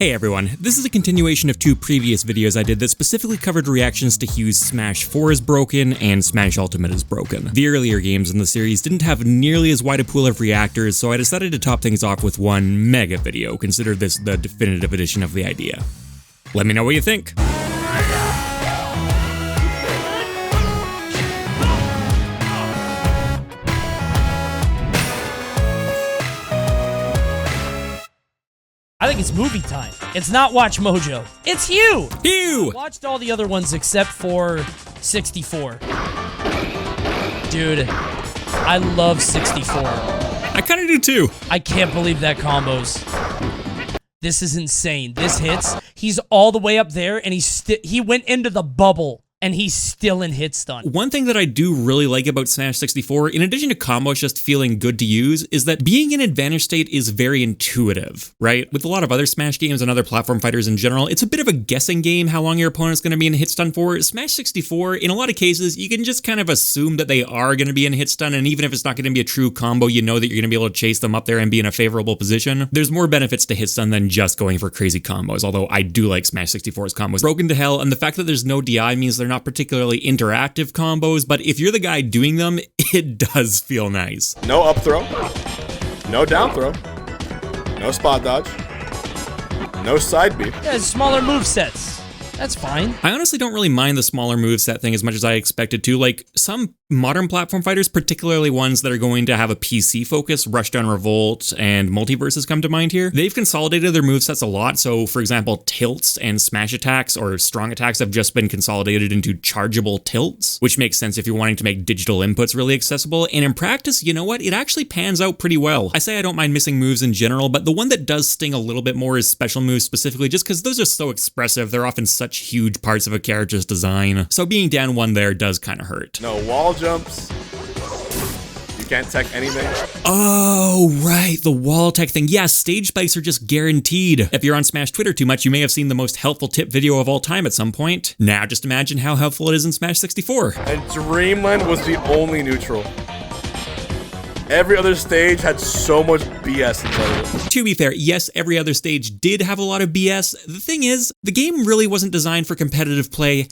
Hey everyone, this is a continuation of two previous videos I did that specifically covered reactions to Heew's Smash 4 is broken and Smash Ultimate is broken. The earlier games in the series didn't have nearly as wide a pool of reactors, so I decided to top things off with one mega video. Consider this the definitive edition of the idea. Let me know what you think. I think it's movie time. It's not Watch Mojo. It's Heew! Heew! I watched all the other ones except for 64. Dude, I love 64. I kinda do too. I can't believe that combos. This is insane. This hits. He's all the way up there, and he went into the bubble. And he's still in hit stun. One thing that I do really like about Smash 64, in addition to combos just feeling good to use, is that being in advantage state is very intuitive, right? With a lot of other Smash games and other platform fighters in general, it's a bit of a guessing game how long your opponent's going to be in hit stun for. Smash 64, in a lot of cases, you can just kind of assume that they are going to be in hit stun, and even if it's not going to be a true combo, you know that you're going to be able to chase them up there and be in a favorable position. There's more benefits to hit stun than just going for crazy combos, although I do like Smash 64's combos. Broken to hell, and the fact that there's no DI means they're not particularly interactive combos, but if you're the guy doing them, it does feel nice. No up throw, no down throw, no spot dodge, no side B. Yeah, smaller movesets. That's fine. I honestly don't really mind the smaller moveset thing as much as I expected to. Like, some modern platform fighters, particularly ones that are going to have a PC focus, Rushdown Revolt and Multiverses come to mind here. They've consolidated their movesets a lot. So, for example, tilts and smash attacks or strong attacks have just been consolidated into chargeable tilts, which makes sense if you're wanting to make digital inputs really accessible. And in practice, you know what? It actually pans out pretty well. I say I don't mind missing moves in general, but the one that does sting a little bit more is special moves specifically, just because those are so expressive. They're often such huge parts of a character's design. So being down one there does kind of hurt. No wall jumps. You can't tech anything. Oh, right, the wall tech thing. Yeah, stage spikes are just guaranteed. If you're on Smash Twitter too much, you may have seen the most helpful tip video of all time at some point. Now just imagine how helpful it is in Smash 64. And Dreamland was the only neutral. Every other stage had so much BS inside of it. To be fair, yes, every other stage did have a lot of BS. The thing is, the game really wasn't designed for competitive play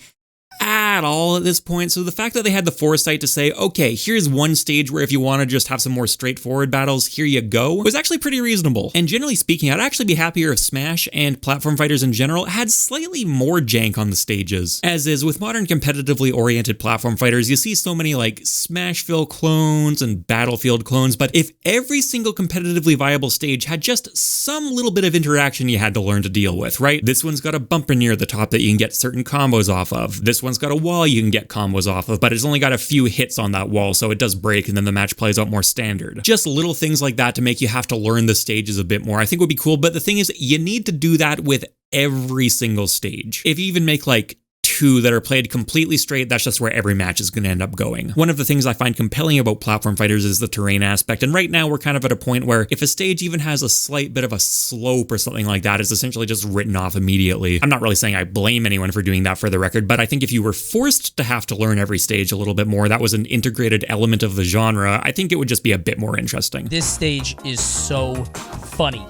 at all at this point, so the fact that they had the foresight to say, okay, here's one stage where if you want to just have some more straightforward battles, here you go, was actually pretty reasonable. And generally speaking, I'd actually be happier if Smash and platform fighters in general had slightly more jank on the stages. As is with modern competitively oriented platform fighters, you see so many like Smashville clones and Battlefield clones, but if every single competitively viable stage had just some little bit of interaction you had to learn to deal with, right? This one's got a bumper near the top that you can get certain combos off of. This one's got a wall you can get combos off of, but it's only got a few hits on that wall, so it does break and then the match plays out more standard. Just little things like that to make you have to learn the stages a bit more I think would be cool, but the thing is, you need to do that with every single stage. If you even make like two that are played completely straight, that's just where every match is going to end up going. One of the things I find compelling about platform fighters is the terrain aspect, and right now we're kind of at a point where if a stage even has a slight bit of a slope or something like that, it's essentially just written off immediately. I'm not really saying I blame anyone for doing that for the record, but I think if you were forced to have to learn every stage a little bit more, that was an integrated element of the genre, I think it would just be a bit more interesting. This stage is so funny.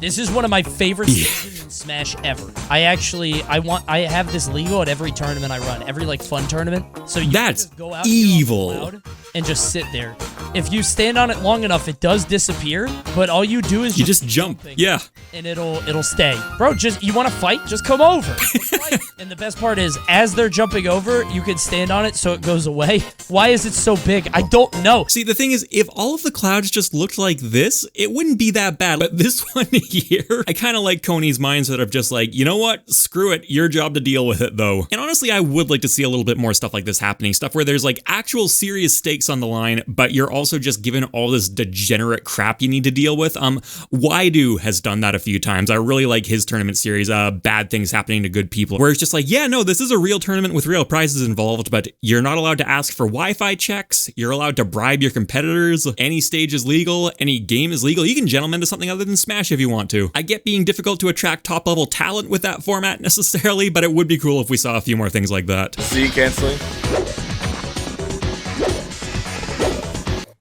This is one of my favorite stages in Smash ever. I have this legal at every tournament I run, every like fun tournament. So you That's just go out evil. And just sit there. If you stand on it long enough, it does disappear, but all you do is you just jump. Yeah. And it'll stay. Bro, you want to fight? Just come over. Fight. And the best part is, as they're jumping over, you can stand on it so it goes away. Why is it so big? I don't know. See, the thing is, if all of the clouds just looked like this, it wouldn't be that bad. But this one here, I kind of like Coney's mindset of just like, you know what? Screw it. Your job to deal with it, though. And honestly, I would like to see a little bit more stuff like this happening. Stuff where there's like actual serious stakes on the line, but you're also just given all this degenerate crap you need to deal with. Waidu has done that a few times. I really like his tournament series, Bad Things Happening to Good People, where it's just like, yeah, no, this is a real tournament with real prizes involved, but you're not allowed to ask for Wi-Fi checks. You're allowed to bribe your competitors. Any stage is legal. Any game is legal. You can gentleman to something other than Smash if you want to. I get being difficult to attract top-level talent with that format necessarily, but it would be cool if we saw a few more things like that. Z canceling.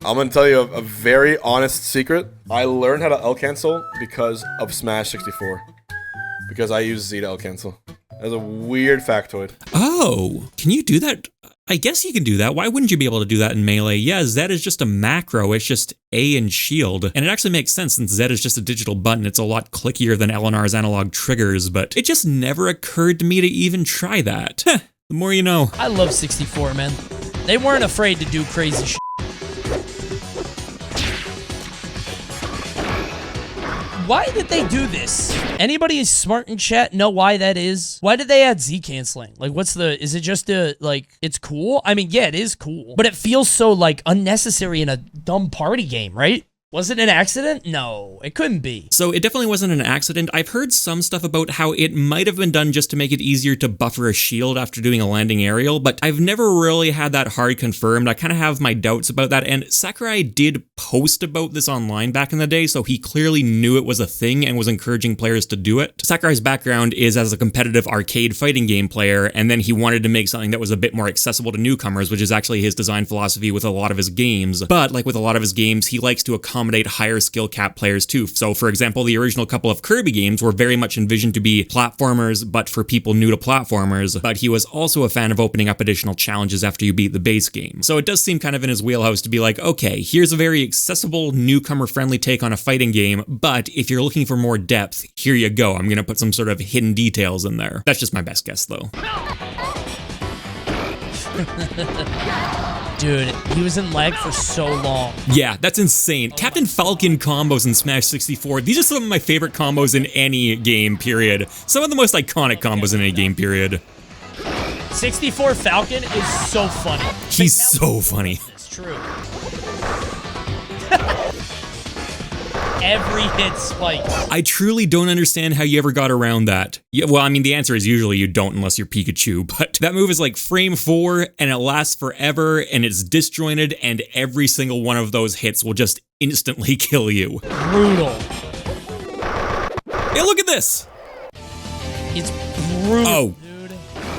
I'm gonna tell you a very honest secret. I learned how to L cancel because of Smash 64. because I use Z to L cancel. That's a weird factoid. Oh, can you do that? I guess you can do that. Why wouldn't you be able to do that in Melee? Yeah, Z is just a macro. It's just A and shield. And it actually makes sense since Z is just a digital button. It's a lot clickier than LNR's analog triggers, but it just never occurred to me to even try that. Heh, the more you know. I love 64, man. They weren't afraid to do crazy shit. Why did they do this? Anybody smart in chat know why that is? Why did they add Z canceling? Like, is it just like, it's cool? I mean, yeah, it is cool, but it feels so, like, unnecessary in a dumb party game, right? Was it an accident? No, it couldn't be. So it definitely wasn't an accident. I've heard some stuff about how it might have been done just to make it easier to buffer a shield after doing a landing aerial, but I've never really had that hard confirmed. I kind of have my doubts about that, and Sakurai did post about this online back in the day, so he clearly knew it was a thing and was encouraging players to do it. Sakurai's background is as a competitive arcade fighting game player, and then he wanted to make something that was a bit more accessible to newcomers, which is actually his design philosophy with a lot of his games. But like with a lot of his games, he likes to accommodate higher skill cap players too. So for example, the original couple of Kirby games were very much envisioned to be platformers, but for people new to platformers, but he was also a fan of opening up additional challenges after you beat the base game. So it does seem kind of in his wheelhouse to be like, okay, here's a very accessible, newcomer-friendly take on a fighting game, but if you're looking for more depth, here you go. I'm gonna put some sort of hidden details in there. That's just my best guess though. Dude, he was in lag for so long. Yeah, that's insane. Captain Falcon combos in Smash 64. These are some of my favorite combos in any game, period. Some of the most iconic combos in any game, period. 64 Falcon is so funny. He's so funny. It's true. Every hit spikes. I truly don't understand how you ever got around that. Yeah, well, I mean, the answer is usually you don't unless you're Pikachu, but that move is like frame 4 and it lasts forever and it's disjointed and every single one of those hits will just instantly kill you. Brutal. Hey, look at this. It's brutal, oh. Dude.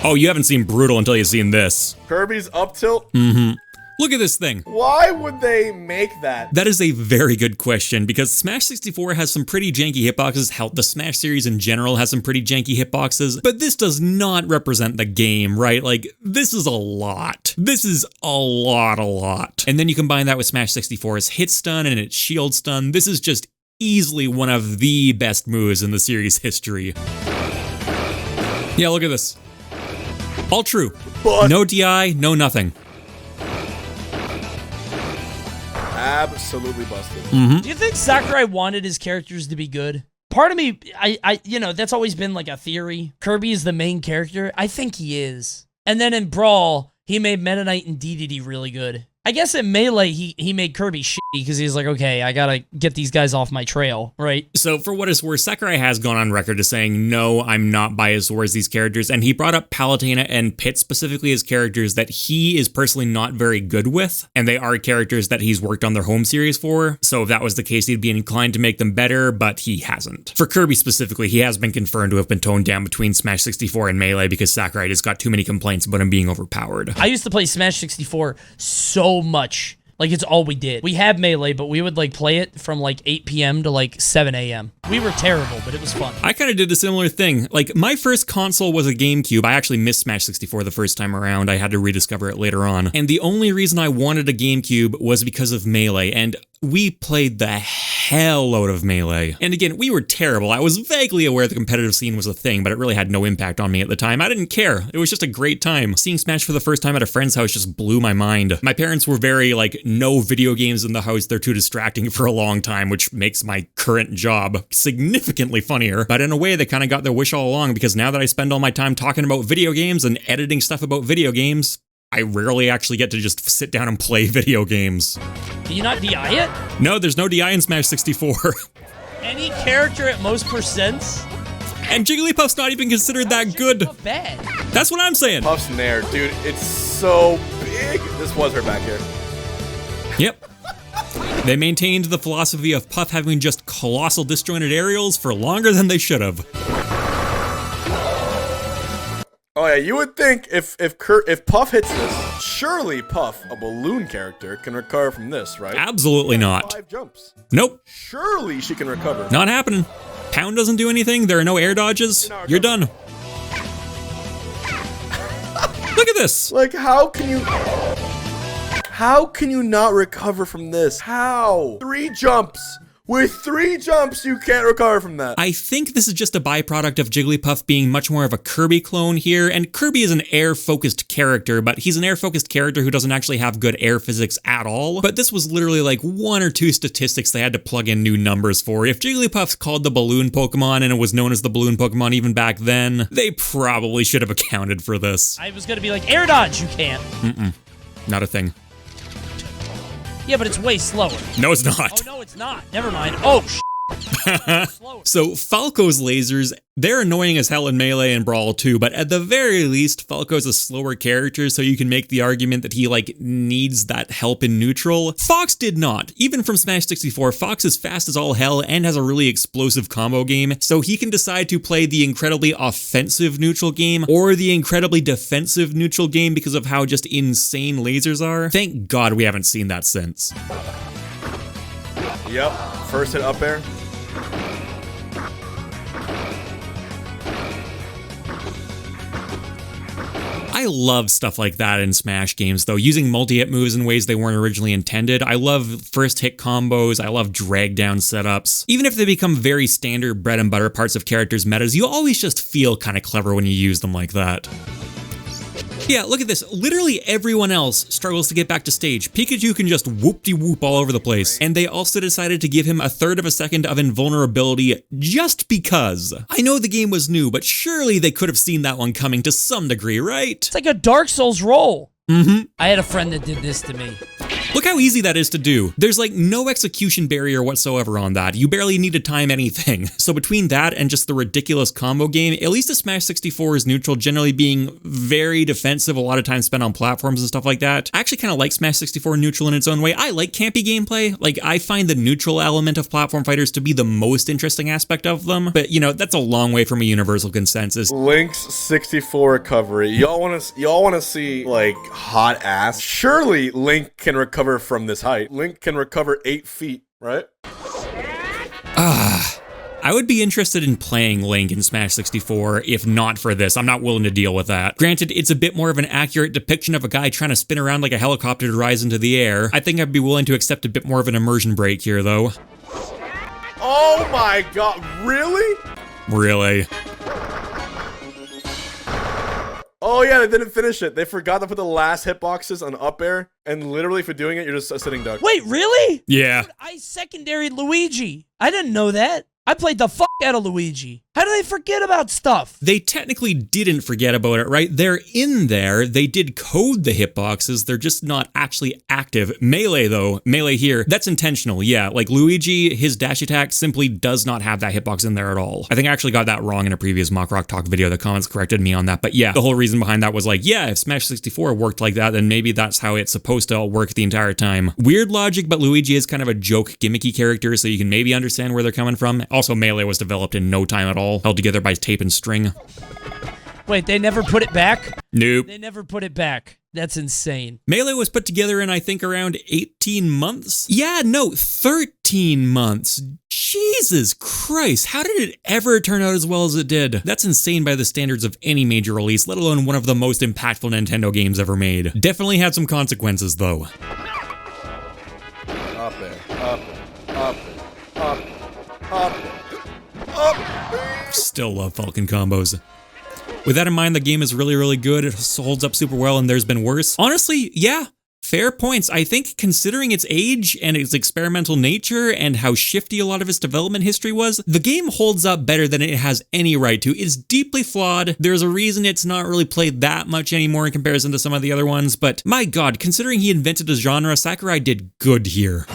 Oh, you haven't seen brutal until you've seen this. Kirby's up tilt? Mm-hmm. Look at this thing. Why would they make that? That is a very good question because Smash 64 has some pretty janky hitboxes. Hell, the Smash series in general has some pretty janky hitboxes, but this does not represent the game, right? Like, this is a lot. This is a lot. And then you combine that with Smash 64's hit stun and its shield stun. This is just easily one of the best moves in the series history. Yeah, look at this. All true. But no DI, no nothing. Absolutely busted. Mm-hmm. Do you think Sakurai wanted his characters to be good? Part of me, you know, that's always been like a theory. Kirby is the main character. I think he is. And then in Brawl, he made Meta Knight and DDD really good. I guess in Melee, he made Kirby shitty because he's like, okay, I gotta get these guys off my trail, right? So for what it's worth, Sakurai has gone on record as saying, no, I'm not biased towards these characters, and he brought up Palutena and Pit specifically as characters that he is personally not very good with, and they are characters that he's worked on their home series for, so if that was the case, he'd be inclined to make them better, but he hasn't. For Kirby specifically, he has been confirmed to have been toned down between Smash 64 and Melee because Sakurai just got too many complaints about him being overpowered. I used to play Smash 64 so much. Like, it's all we did. We had Melee, but we would, like, play it from, like, 8 p.m. to, like, 7 a.m. We were terrible, but it was fun. I kind of did a similar thing. Like, my first console was a GameCube. I actually missed Smash 64 the first time around. I had to rediscover it later on. And the only reason I wanted a GameCube was because of Melee, and we played the hell out of Melee. And again, we were terrible. I was vaguely aware the competitive scene was a thing, but it really had no impact on me at the time. I didn't care. It was just a great time. Seeing Smash for the first time at a friend's house just blew my mind. My parents were very like, no video games in the house, they're too distracting for a long time, which makes my current job significantly funnier. But in a way, they kind of got their wish all along because now that I spend all my time talking about video games and editing stuff about video games, I rarely actually get to just sit down and play video games. Do you not DI it? No, there's no DI in Smash 64. Any character at most percents? And Jigglypuff's not even considered that good. Bad. That's what I'm saying. Puff's Nair, dude, it's so big. This was her back here. Yep. They maintained the philosophy of Puff having just colossal disjointed aerials for longer than they should have. Oh yeah, you would think if Puff hits this, surely Puff, a balloon character, can recover from this, right? Absolutely not. 5 jumps. Nope. Surely she can recover. Not happening. Pound doesn't do anything. There are no air dodges. You're done. Look at this. Like, how can you not recover from this? How? 3 jumps. With 3 jumps, you can't recover from that. I think this is just a byproduct of Jigglypuff being much more of a Kirby clone here, and Kirby is an air-focused character, but he's an air-focused character who doesn't actually have good air physics at all. But this was literally like 1 or 2 statistics they had to plug in new numbers for. If Jigglypuff's called the balloon Pokemon and it was known as the balloon Pokemon even back then, they probably should have accounted for this. I was gonna be like, air dodge, you can't. Not a thing. Yeah, but it's way slower. No, it's not. Oh, no, it's not. Never mind. Oh, slower. So Falco's lasers, they're annoying as hell in Melee and Brawl too, but at the very least, Falco's a slower character, so you can make the argument that he like needs that help in neutral. Fox did not. Even from Smash 64, Fox is fast as all hell and has a really explosive combo game, so he can decide to play the incredibly offensive neutral game or the incredibly defensive neutral game because of how just insane lasers are. Thank God we haven't seen that since. Yep, first hit up air. I love stuff like that in Smash games, though, using multi-hit moves in ways they weren't originally intended. I love first-hit combos, I love drag-down setups. Even if they become very standard bread and butter parts of characters' metas, you always just feel kind of clever when you use them like that. Yeah, look at this. Literally everyone else struggles to get back to stage. Pikachu can just whoop-de-whoop all over the place. And they also decided to give him 1/3 of a second of invulnerability just because. I know the game was new, but surely they could have seen that one coming to some degree, right? It's like a Dark Souls roll. Mm-hmm. I had a friend that did this to me. Look how easy that is to do. There's like no execution barrier whatsoever on that. You barely need to time anything. So between that and just the ridiculous combo game, at least the Smash 64 is neutral, generally being very defensive, a lot of time spent on platforms and stuff like that. I actually kind of like Smash 64 neutral in its own way. I like campy gameplay. Like, I find the neutral element of platform fighters to be the most interesting aspect of them. But, you know, that's a long way from a universal consensus. Link's 64 recovery. Y'all want to see, like, hot ass? Surely Link can recover from this height. Link can recover 8 feet, right? I would be interested in playing Link in Smash 64 if not for this. I'm not willing to deal with that. Granted, it's a bit more of an accurate depiction of a guy trying to spin around like a helicopter to rise into the air. I think I'd be willing to accept a bit more of an immersion break here, though. Oh my god, really? Really? Oh yeah, they didn't finish it. They forgot to put the last hitboxes on up air, and literally for doing it, you're just a sitting duck. Wait, really? Yeah. Dude, I secondaried Luigi. I didn't know that. I played the fuck out of Luigi. How do they forget about stuff? They technically didn't forget about it, right? They're in there. They did code the hitboxes. They're just not actually active. Melee, though, Melee here, that's intentional. Yeah, like Luigi, his dash attack simply does not have that hitbox in there at all. I think I actually got that wrong in a previous MockRock Talk video. The comments corrected me on that. But yeah, the whole reason behind that was like, yeah, if Smash 64 worked like that, then maybe that's how it's supposed to work the entire time. Weird logic, but Luigi is kind of a joke, gimmicky character, so you can maybe understand where they're coming from. Also, Melee was developed in no time at all, held together by tape and string. Wait, they never put it back? Nope. They never put it back. That's insane. Melee was put together in, I think, around 18 months? Yeah, no, 13 months. Jesus Christ, how did it ever turn out as well as it did? That's insane by the standards of any major release, let alone one of the most impactful Nintendo games ever made. Definitely had some consequences, though. Up there, up there, up there, up there, up there. Still love Falcon combos. With that in mind, the game is really, really good. It holds up super well, and there's been worse. Honestly, yeah, fair points. I think considering its age and its experimental nature and how shifty a lot of its development history was, the game holds up better than it has any right to. It's deeply flawed. There's a reason it's not really played that much anymore in comparison to some of the other ones, but my god, considering he invented a genre, Sakurai did good here.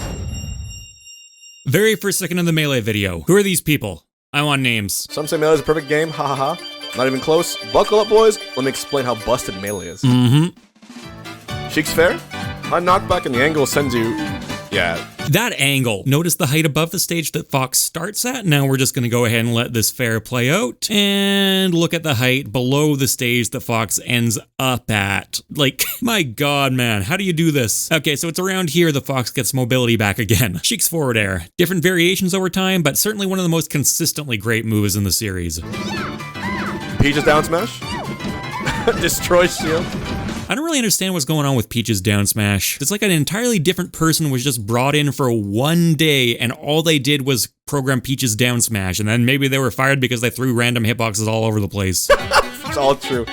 Very first second of the Melee video. Who are these people? I want names. Some say Melee is a perfect game, ha ha ha. Not even close. Buckle up, boys. Let me explain how busted Melee is. Mm-hmm. Sheik's fair. High knockback and the angle sends you Yeah. That angle. Notice the height above the stage that Fox starts at? Now we're just going to go ahead and let this fair play out. And look at the height below the stage that Fox ends up at. Like, my god, man, how do you do this? Okay, so it's around here the Fox gets mobility back again. Sheik's forward air. Different variations over time, but certainly one of the most consistently great moves in the series. Peach's down smash. Destroy shield. I don't really understand what's going on with Peach's down smash. It's like an entirely different person was just brought in for one day and all they did was program Peach's down smash, and then maybe they were fired because they threw random hitboxes all over the place. It's all true.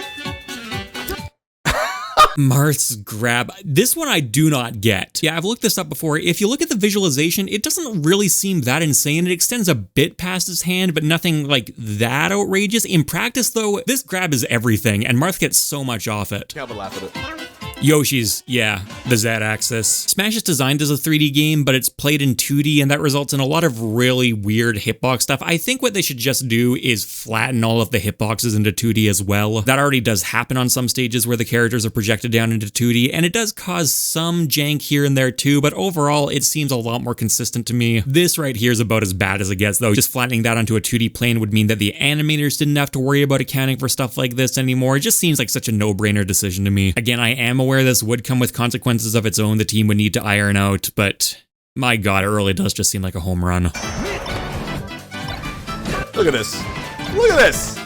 Marth's grab. This one I do not get. Yeah, I've looked this up before. If you look at the visualization, it doesn't really seem that insane. It extends a bit past his hand, but nothing like that outrageous. In practice, though, this grab is everything, and Marth gets so much off it. Can't laugh at it. Yoshi's, yeah, the Z-axis. Smash is designed as a 3D game, but it's played in 2D, and that results in a lot of really weird hitbox stuff. I think what they should just do is flatten all of the hitboxes into 2D as well. That already does happen on some stages where the characters are projected down into 2D, and it does cause some jank here and there too, but overall, it seems a lot more consistent to me. This right here is about as bad as it gets, though. Just flattening that onto a 2D plane would mean that the animators didn't have to worry about accounting for stuff like this anymore. It just seems like such a no-brainer decision to me. Again, I am aware this would come with consequences of its own the team would need to iron out, but my god, it really does just seem like a home run. Look at this. Look at this.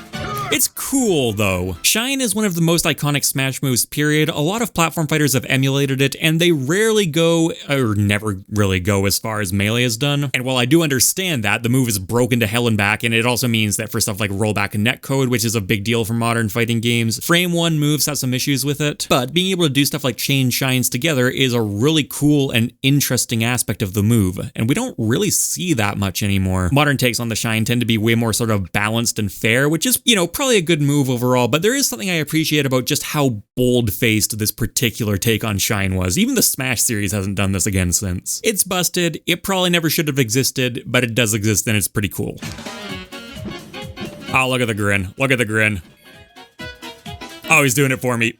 It's cool, though. Shine is one of the most iconic Smash moves, period. A lot of platform fighters have emulated it, and they rarely go, or never really go as far as Melee has done. And while I do understand that, the move is broken to hell and back, and it also means that for stuff like rollback and netcode, which is a big deal for modern fighting games, Frame 1 moves have some issues with it. But being able to do stuff like chain shines together is a really cool and interesting aspect of the move, and we don't really see that much anymore. Modern takes on the shine tend to be way more sort of balanced and fair, which is, you know, probably a good move overall, but there is something I appreciate about just how bold-faced this particular take on Shine was. Even the Smash series hasn't done this again since. It's busted, it probably never should have existed, but it does exist and it's pretty cool. Oh, look at the grin. Look at the grin. Oh, he's doing it for me.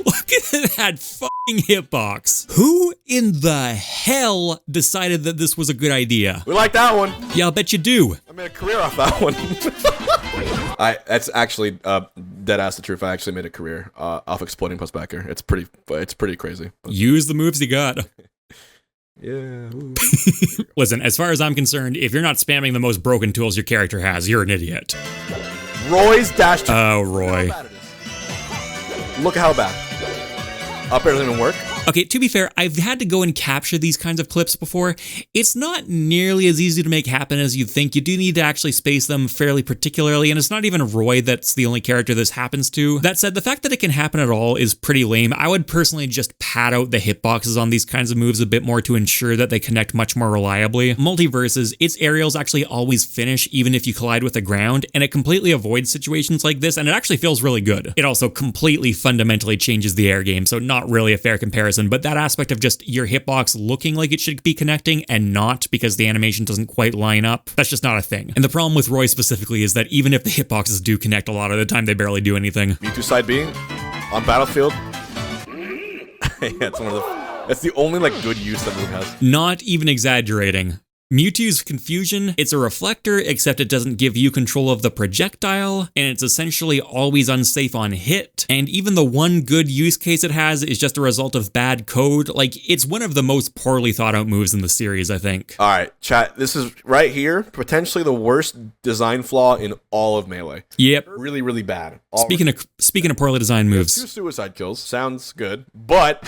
Look at that fucking hitbox. Who in the hell decided that this was a good idea? We like that one. Yeah, I'll bet you do. I made a career off that one. That's actually dead ass the truth. I actually made a career off exploiting Pussbacker. It's pretty crazy. Use the moves you got. Yeah. Listen, as far as I'm concerned, if you're not spamming the most broken tools your character has, you're an idiot. Roy's dash. Oh, Roy. Look at how bad. Up air doesn't even work. Okay, to be fair, I've had to go and capture these kinds of clips before. It's not nearly as easy to make happen as you'd think. You do need to actually space them fairly particularly, and it's not even Roy that's the only character this happens to. That said, the fact that it can happen at all is pretty lame. I would personally just pad out the hitboxes on these kinds of moves a bit more to ensure that they connect much more reliably. Multiverses, its aerials actually always finish even if you collide with the ground, and it completely avoids situations like this, and it actually feels really good. It also completely fundamentally changes the air game, so not really a fair comparison. But that aspect of just your hitbox looking like it should be connecting and not because the animation doesn't quite line up, that's just not a thing. And the problem with Roy specifically is that even if the hitboxes do connect, a lot of the time they barely do anything. Mewtwo side B on Battlefield. Yeah, that's the only like good use that move has. Not even exaggerating. Mewtwo's Confusion, it's a reflector, except it doesn't give you control of the projectile, and it's essentially always unsafe on hit, and even the one good use case it has is just a result of bad code. Like, it's one of the most poorly thought out moves in the series, I think. Alright, chat, this is right here, potentially the worst design flaw in all of Melee. Yep. Really, really bad. Speaking of poorly designed moves. 2 suicide kills, sounds good, but...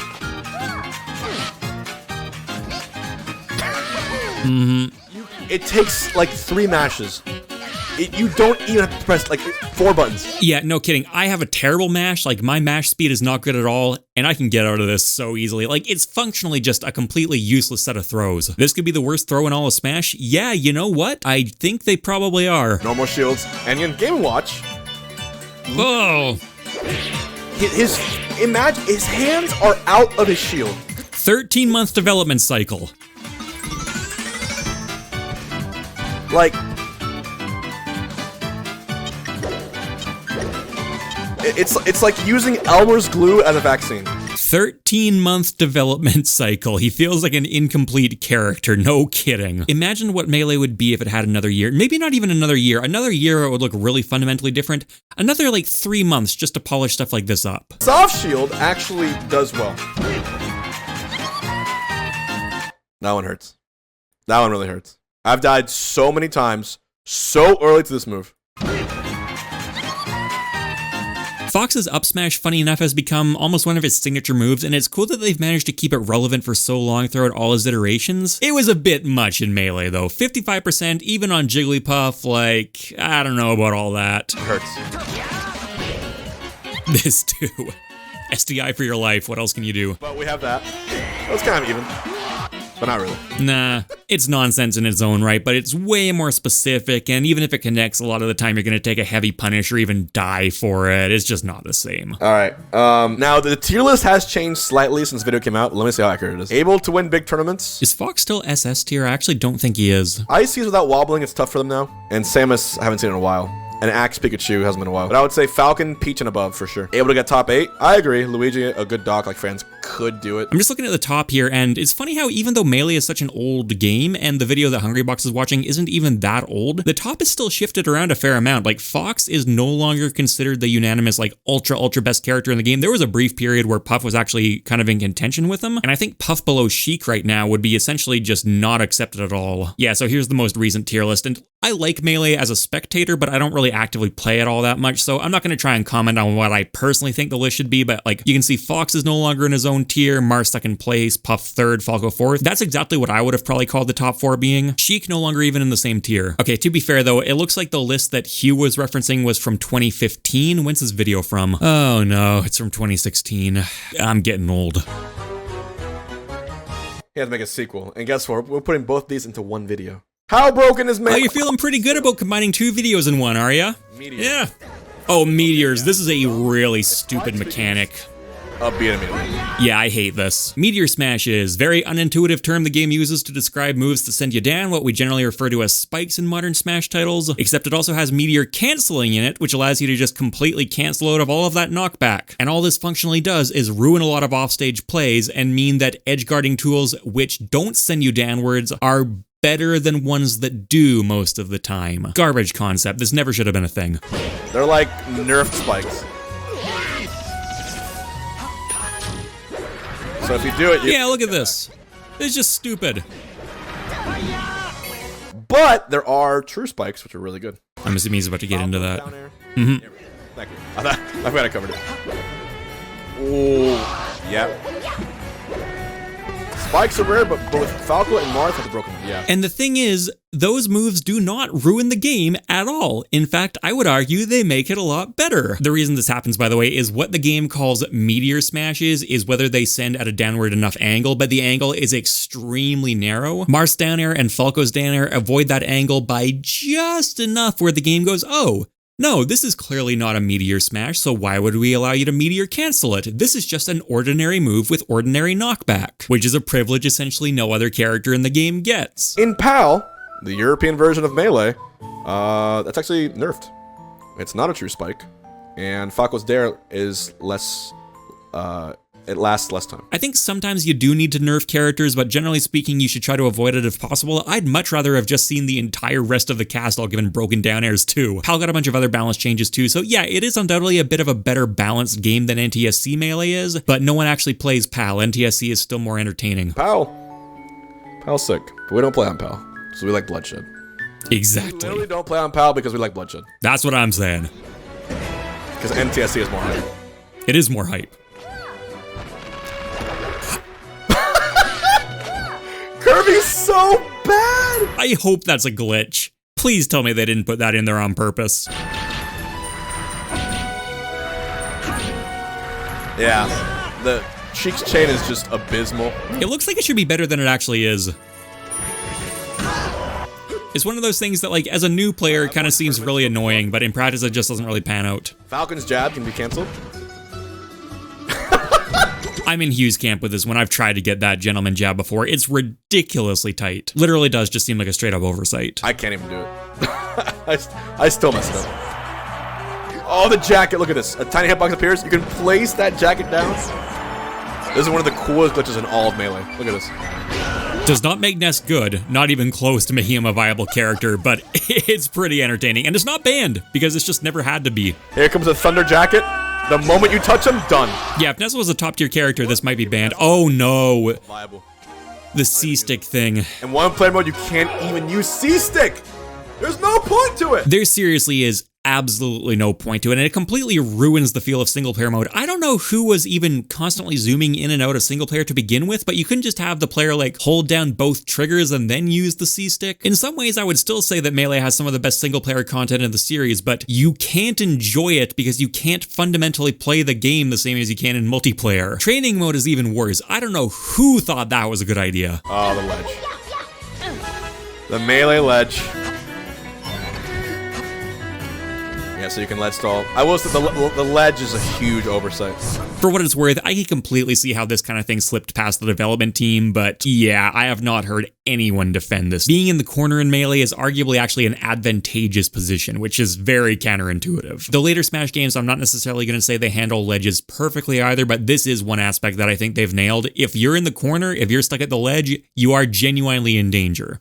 It takes like 3 mashes. You don't even have to press like 4 buttons. Yeah, no kidding. I have a terrible mash. Like, my mash speed is not good at all, and I can get out of this so easily. Like, it's functionally just a completely useless set of throws. This could be the worst throw in all of Smash. Yeah, you know what? I think they probably are. No more shields. And in Game & Watch... Oh! His hands are out of his shield. 13-month development cycle. Like, it's like using Elmer's glue as a vaccine. 13-month development cycle. He feels like an incomplete character, no kidding. Imagine what Melee would be if it had another year. Maybe not even another year. Another year it would look really fundamentally different. Another like 3 months just to polish stuff like this up. Soft Shield actually does well. That one hurts. That one really hurts. I've died so many times, so early to this move. Fox's up smash, funny enough, has become almost one of his signature moves, and it's cool that they've managed to keep it relevant for so long throughout all his iterations. It was a bit much in Melee, though. 55%, even on Jigglypuff, like, I don't know about all that. It hurts. This too. SDI for your life, what else can you do? But we have that. That's kind of even. But not really. Nah, it's nonsense in its own right, but it's way more specific, and even if it connects, a lot of the time you're going to take a heavy punish or even die for it. It's just not the same. Alright, now the tier list has changed slightly since the video came out. Let me see how accurate it is. Able to win big tournaments. Is Fox still SS tier? I actually don't think he is. Ices without wobbling, it's tough for them now. And Samus, I haven't seen in a while. And Axe Pikachu hasn't been a while. But I would say Falcon, Peach, and above for sure. Able to get top 8? I agree. Luigi, a good doc like fans could do it. I'm just looking at the top here, and it's funny how even though Melee is such an old game, and the video that Hungrybox is watching isn't even that old, the top is still shifted around a fair amount. Like, Fox is no longer considered the unanimous, like, ultra best character in the game. There was a brief period where Puff was actually kind of in contention with him, and I think Puff below Sheik right now would be essentially just not accepted at all. Yeah, so here's the most recent tier list, and I like Melee as a spectator, but I don't really actively play it all that much, so I'm not going to try and comment on what I personally think the list should be, but like, you can see Fox is no longer in his own tier, Mars second place, Puff third, Falco fourth. That's exactly what I would have probably called the top 4 being. Sheik no longer even in the same tier. Okay, to be fair though, it looks like the list that Heeew was referencing was from 2015. When's this video from? Oh no, it's from 2016. I'm getting old. He had to make a sequel, and guess what? We're putting both these into one video. How broken is Melee? Oh, you're feeling pretty good about combining 2 videos in one, are ya? Meteors. Yeah. Oh, meteors. This is a really stupid mechanic. Beat immediately. Yeah, I hate this. Meteor Smash is very unintuitive term the game uses to describe moves to send you down, what we generally refer to as spikes in modern Smash titles, except it also has meteor canceling in it, which allows you to just completely cancel out of all of that knockback. And all this functionally does is ruin a lot of offstage plays and mean that edge guarding tools which don't send you downwards are better than ones that do most of the time. Garbage concept. This never should have been a thing. They're like nerfed spikes. So if you do it, yeah, look at this. It's just stupid. But there are true spikes, which are really good. I'm assuming he's about to get into that. Mm-hmm. Thank you. I forgot I covered it. Oh, yeah. Spikes are rare, but both Falco and Marth have the broken one. Yeah. And the thing is, those moves do not ruin the game at all. In fact, I would argue they make it a lot better. The reason this happens, by the way, is what the game calls meteor smashes is whether they send at a downward enough angle, but the angle is extremely narrow. Marth's down air and Falco's down air avoid that angle by just enough where the game goes, oh, no, this is clearly not a meteor smash, so why would we allow you to meteor cancel it? This is just an ordinary move with ordinary knockback, which is a privilege essentially no other character in the game gets. In PAL, the European version of Melee, that's actually nerfed. It's not a true spike, and Falco's Dare is less, it lasts less time. I think sometimes you do need to nerf characters, but generally speaking, you should try to avoid it if possible. I'd much rather have just seen the entire rest of the cast all given broken down airs too. PAL got a bunch of other balance changes too, so yeah, it is undoubtedly a bit of a better balanced game than NTSC Melee is, but no one actually plays PAL. NTSC is still more entertaining. PAL's sick, but we don't play on PAL, so we like bloodshed. Exactly. We literally don't play on PAL because we like bloodshed. That's what I'm saying. Because NTSC is more hype. It is more hype. Kirby's so bad! I hope that's a glitch. Please tell me they didn't put that in there on purpose. Yeah, the Cheeks chain is just abysmal. It looks like it should be better than it actually is. It's one of those things that, like, as a new player, it kind of seems really annoying, but in practice it just doesn't really pan out. Falcon's jab can be cancelled. I'm in Heeew's camp with this one. I've tried to get that gentleman jab before. It's ridiculously tight. Literally does just seem like a straight up oversight. I can't even do it. I still mess it up. Oh, the jacket. Look at this. A tiny hitbox appears. You can place that jacket down. This is one of the coolest glitches in all of Melee. Look at this. Does not make Ness good, not even close to making him a viable character, but it's pretty entertaining. And it's not banned, because it's just never had to be. Here comes a Thunder Jacket. The moment you touch him, done. Yeah, if Ness was a top tier character, this might be banned. Oh no. Viable. The C-stick thing. In one player mode, you can't even use C-stick. There's no point to it. There seriously is absolutely no point to it, and it completely ruins the feel of single player mode. I don't know who was even constantly zooming in and out of single player to begin with, but you couldn't just have the player like hold down both triggers and then use the C-stick. In some ways, I would still say that Melee has some of the best single player content in the series, but you can't enjoy it because you can't fundamentally play the game the same as you can in multiplayer. Training mode is even worse. I don't know who thought that was a good idea. Oh, the ledge. The Melee ledge. Yeah, so you can ledge stall. I will say the ledge is a huge oversight. For what it's worth, I can completely see how this kind of thing slipped past the development team, but yeah, I have not heard anyone defend this. Being in the corner in Melee is arguably actually an advantageous position, which is very counterintuitive. The later Smash games, I'm not necessarily going to say they handle ledges perfectly either, but this is one aspect that I think they've nailed. If you're in the corner, if you're stuck at the ledge, you are genuinely in danger.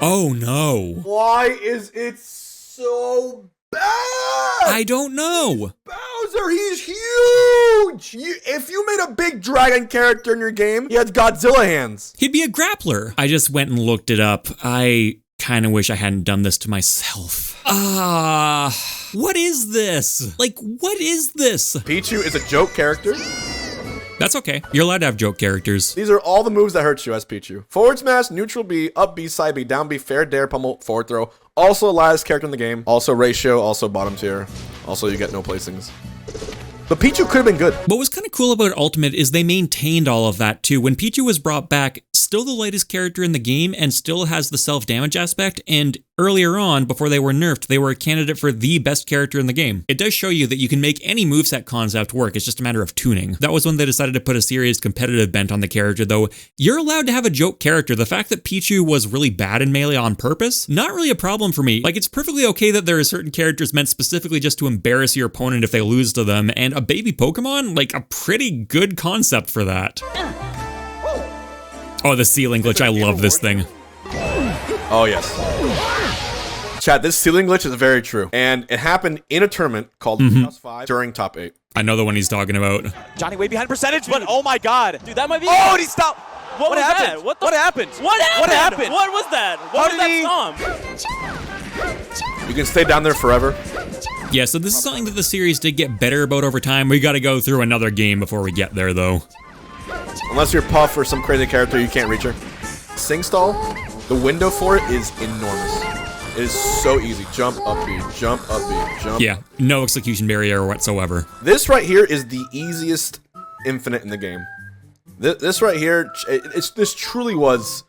Oh no. Why is it so bad? I don't know. Bowser, he's huge. If you made a big dragon character in your game, he has Godzilla hands. He'd be a grappler. I just went and looked it up. I kind of wish I hadn't done this to myself. What is this? Like, what is this? Pichu is a joke character. That's okay. You're allowed to have joke characters. These are all the moves that hurt you as Pichu. Forward smash, neutral B, up B, side B, down B, fair dare, pummel, forward throw. Also lightest character in the game. Also ratio, also bottom tier. Also you get no placings. But Pichu could have been good. What was kind of cool about Ultimate is they maintained all of that too. When Pichu was brought back, still the lightest character in the game and still has the self-damage aspect, and earlier on, before they were nerfed, they were a candidate for the best character in the game. It does show you that you can make any moveset concept work, it's just a matter of tuning. That was when they decided to put a serious competitive bent on the character, though. You're allowed to have a joke character. The fact that Pichu was really bad in Melee on purpose, not really a problem for me. Like, it's perfectly okay that there are certain characters meant specifically just to embarrass your opponent if they lose to them, and a baby Pokemon, like a pretty good concept for that. Oh, the ceiling glitch, I love this thing. Oh, yes. Chat, this ceiling glitch is very true. And it happened in a tournament called House 5 during top 8. I know the one he's talking about. Johnny way behind percentage, but oh my god. Dude, that might be. Oh, and he stopped. What happened? That? What happened? What happened? What happened? What was that? What was that stomp? You can stay down there forever. Yeah, so this is something that the series did get better about over time. We gotta go through another game before we get there, though. Unless you're Puff or some crazy character, you can't reach her. Sing stall, the window for it is enormous. It is so easy. Jump, up B, jump, up B, jump. Yeah, no execution barrier whatsoever. This right here is the easiest infinite in the game. This right here, this truly was...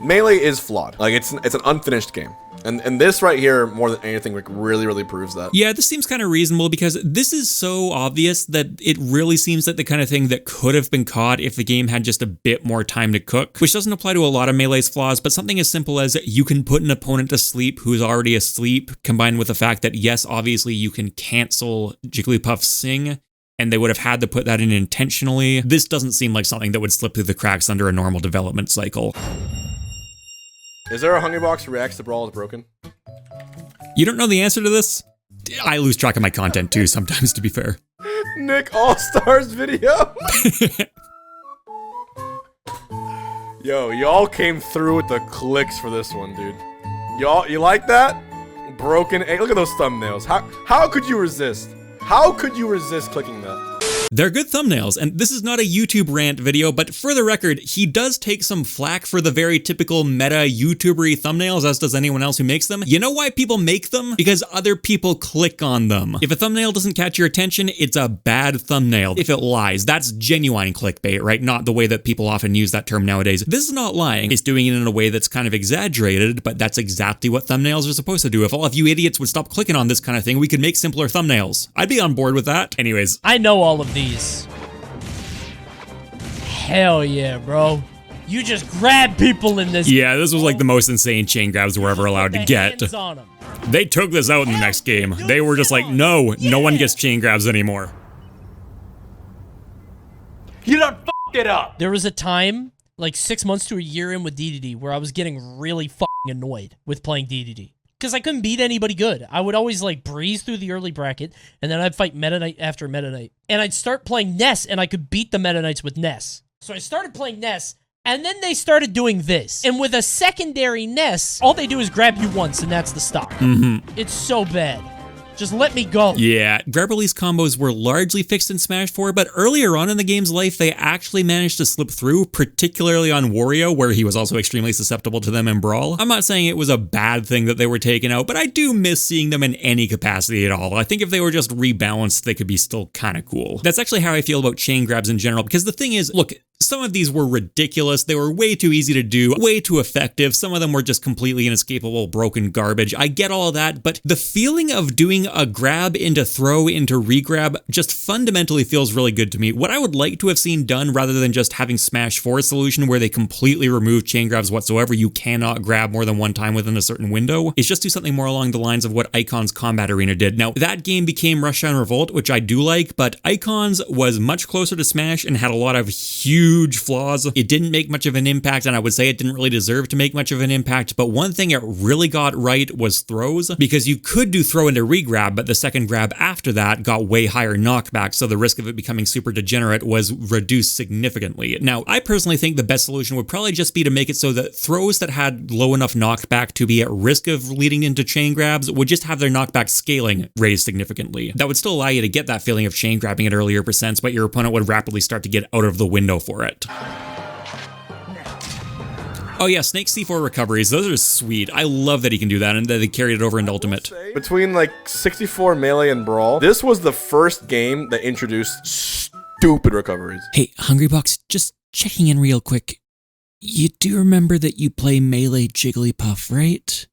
Melee is flawed. Like, it's an unfinished game. And this right here, more than anything, like, really proves that. Yeah, this seems kind of reasonable because this is so obvious that it really seems like the kind of thing that could have been caught if the game had just a bit more time to cook, which doesn't apply to a lot of Melee's flaws, but something as simple as you can put an opponent to sleep who's already asleep, combined with the fact that, yes, obviously you can cancel Jigglypuff's Sing, and they would have had to put that in intentionally. This doesn't seem like something that would slip through the cracks under a normal development cycle. Is there a Hungrybox who reacts to Brawl is broken? You don't know the answer to this? I lose track of my content too sometimes, to be fair. Nick All-Stars video? Yo, y'all came through with the clicks for this one, dude. Y'all, you like that? Broken. Hey, look at those thumbnails. How could you resist? How could you resist clicking that? They're good thumbnails, and this is not a YouTube rant video, but for the record, he does take some flack for the very typical meta YouTuber-y thumbnails, as does anyone else who makes them. You know why people make them? Because other people click on them. If a thumbnail doesn't catch your attention, it's a bad thumbnail. If it lies, that's genuine clickbait, right? Not the way that people often use that term nowadays. This is not lying. It's doing it in a way that's kind of exaggerated, but that's exactly what thumbnails are supposed to do. If all of you idiots would stop clicking on this kind of thing, we could make simpler thumbnails. I'd be on board with that. Anyways. I know all of these. Hell yeah, bro. You just grab people in this. Yeah, this was like the most insane chain grabs we're ever allowed to get. They took this out in the next game. They were just like, no one gets chain grabs anymore. You done fucked it up. There was a time, like 6 months to a year in with DDD, where I was getting really fucking annoyed with playing DDD. Because I couldn't beat anybody good. I would always like breeze through the early bracket, and then I'd fight Meta Knight after Meta Knight. And I'd start playing Ness, and I could beat the Meta Knights with Ness. So I started playing Ness, and then they started doing this. And with a secondary Ness, all they do is grab you once, and that's the stop. It's so bad. Just let me go. Yeah, grab release combos were largely fixed in Smash 4, but earlier on in the game's life, they actually managed to slip through, particularly on Wario, where he was also extremely susceptible to them in Brawl. I'm not saying it was a bad thing that they were taken out, but I do miss seeing them in any capacity at all. I think if they were just rebalanced, they could be still kind of cool. That's actually how I feel about chain grabs in general, because the thing is, look, some of these were ridiculous. They were way too easy to do, way too effective. Some of them were just completely inescapable, broken garbage. I get all of that, but the feeling of doing a grab into throw into regrab just fundamentally feels really good to me. What I would like to have seen done rather than just having Smash 4's solution where they completely remove chain grabs whatsoever, you cannot grab more than one time within a certain window, is just do something more along the lines of what Icon's Combat Arena did. Now, that game became Rushdown Revolt, which I do like, but Icon's was much closer to Smash and had a lot of huge flaws. It didn't make much of an impact, and I would say it didn't really deserve to make much of an impact, but one thing it really got right was throws, because you could do throw into regrab, but the second grab after that got way higher knockback, so the risk of it becoming super degenerate was reduced significantly. Now, I personally think the best solution would probably just be to make it so that throws that had low enough knockback to be at risk of leading into chain grabs would just have their knockback scaling raised significantly. That would still allow you to get that feeling of chain grabbing at earlier percents, but your opponent would rapidly start to get out of the window for it. Oh yeah, Snake C4 recoveries, those are sweet. I love that he can do that and that they carried it over into Ultimate. Between like 64 Melee and Brawl, this was the first game that introduced stupid recoveries. Hey, Hungrybox, just checking in real quick. You do remember that you play Melee Jigglypuff, right?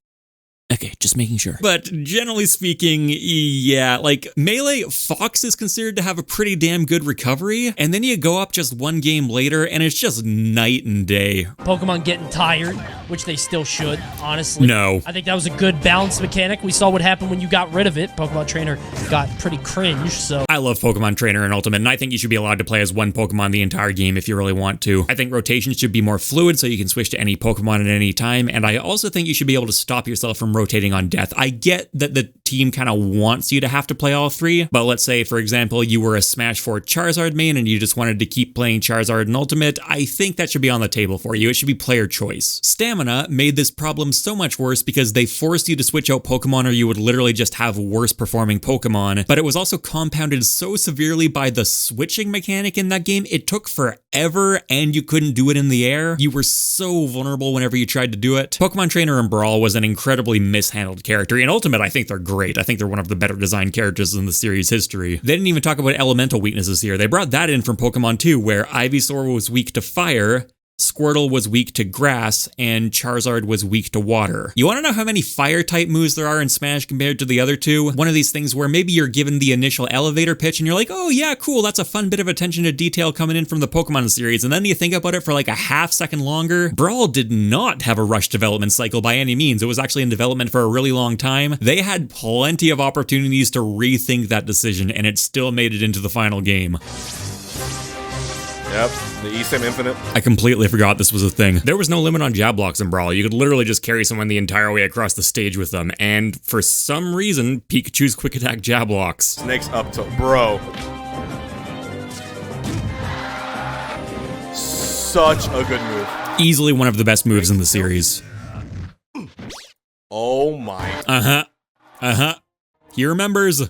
Okay, just making sure. But generally speaking, yeah, like Melee, Fox is considered to have a pretty damn good recovery, and then you go up just one game later, and it's just night and day. Pokemon getting tired, which they still should, honestly. No. I think that was a good balance mechanic. We saw what happened when you got rid of it. Pokemon Trainer got pretty cringe, so... I love Pokemon Trainer and Ultimate, and I think you should be allowed to play as one Pokemon the entire game if you really want to. I think rotations should be more fluid so you can switch to any Pokemon at any time, and I also think you should be able to stop yourself from rotating on death. I get that the team kind of wants you to have to play all three, but let's say, for example, you were a Smash 4 Charizard main and you just wanted to keep playing Charizard and Ultimate, I think that should be on the table for you. It should be player choice. Stamina made this problem so much worse because they forced you to switch out Pokemon or you would literally just have worse performing Pokemon, but it was also compounded so severely by the switching mechanic in that game, it took forever and you couldn't do it in the air. You were so vulnerable whenever you tried to do it. Pokemon Trainer and Brawl was an incredibly mishandled character. In Ultimate, I think they're great. I think they're one of the better designed characters in the series history. They didn't even talk about elemental weaknesses here. They brought that in from Pokemon 2, where Ivysaur was weak to fire, Squirtle was weak to grass, and Charizard was weak to water. You want to know how many fire-type moves there are in Smash compared to the other two? One of these things where maybe you're given the initial elevator pitch and you're like, oh yeah, cool, that's a fun bit of attention to detail coming in from the Pokemon series, and then you think about it for like a half second longer. Brawl did not have a rushed development cycle by any means. It was actually in development for a really long time. They had plenty of opportunities to rethink that decision, and it still made it into the final game. Yep, the Esam Infinite. I completely forgot this was a thing. There was no limit on jab blocks in Brawl. You could literally just carry someone the entire way across the stage with them, and for some reason, Pikachu's quick attack jab blocks. Snake's up to bro. Such a good move. Easily one of the best moves in the series. Oh my. He remembers.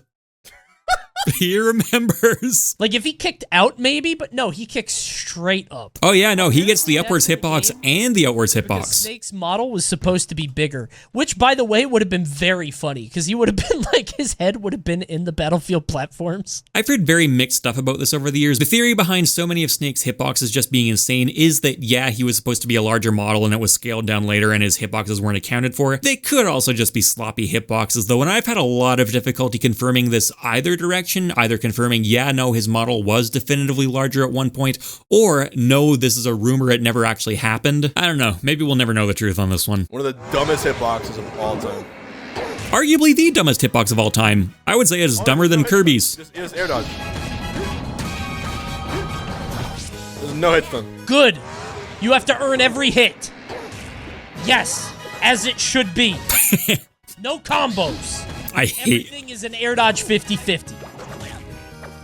He remembers. Like, if he kicked out, maybe, but no, he kicks straight up. Oh yeah, no, he gets the upwards hitbox and the outwards hitbox. Snake's model was supposed to be bigger, which, by the way, would have been very funny, because he would have been like, his head would have been in the battlefield platforms. I've heard very mixed stuff about this over the years. The theory behind so many of Snake's hitboxes just being insane is that, yeah, he was supposed to be a larger model and it was scaled down later and his hitboxes weren't accounted for. They could also just be sloppy hitboxes, though, and I've had a lot of difficulty confirming this either direction, either confirming, yeah, no, his model was definitively larger at one point, or no, this is a rumor, it never actually happened. I don't know, maybe we'll never know the truth on this one. One of the dumbest hitboxes of all time. Arguably the dumbest hitbox of all time. I would say it's dumber than Kirby's. Just air dodge. No hit stun. Good. You have to earn every hit. Yes, as it should be. No combos. I hate. Everything is an air dodge 50-50.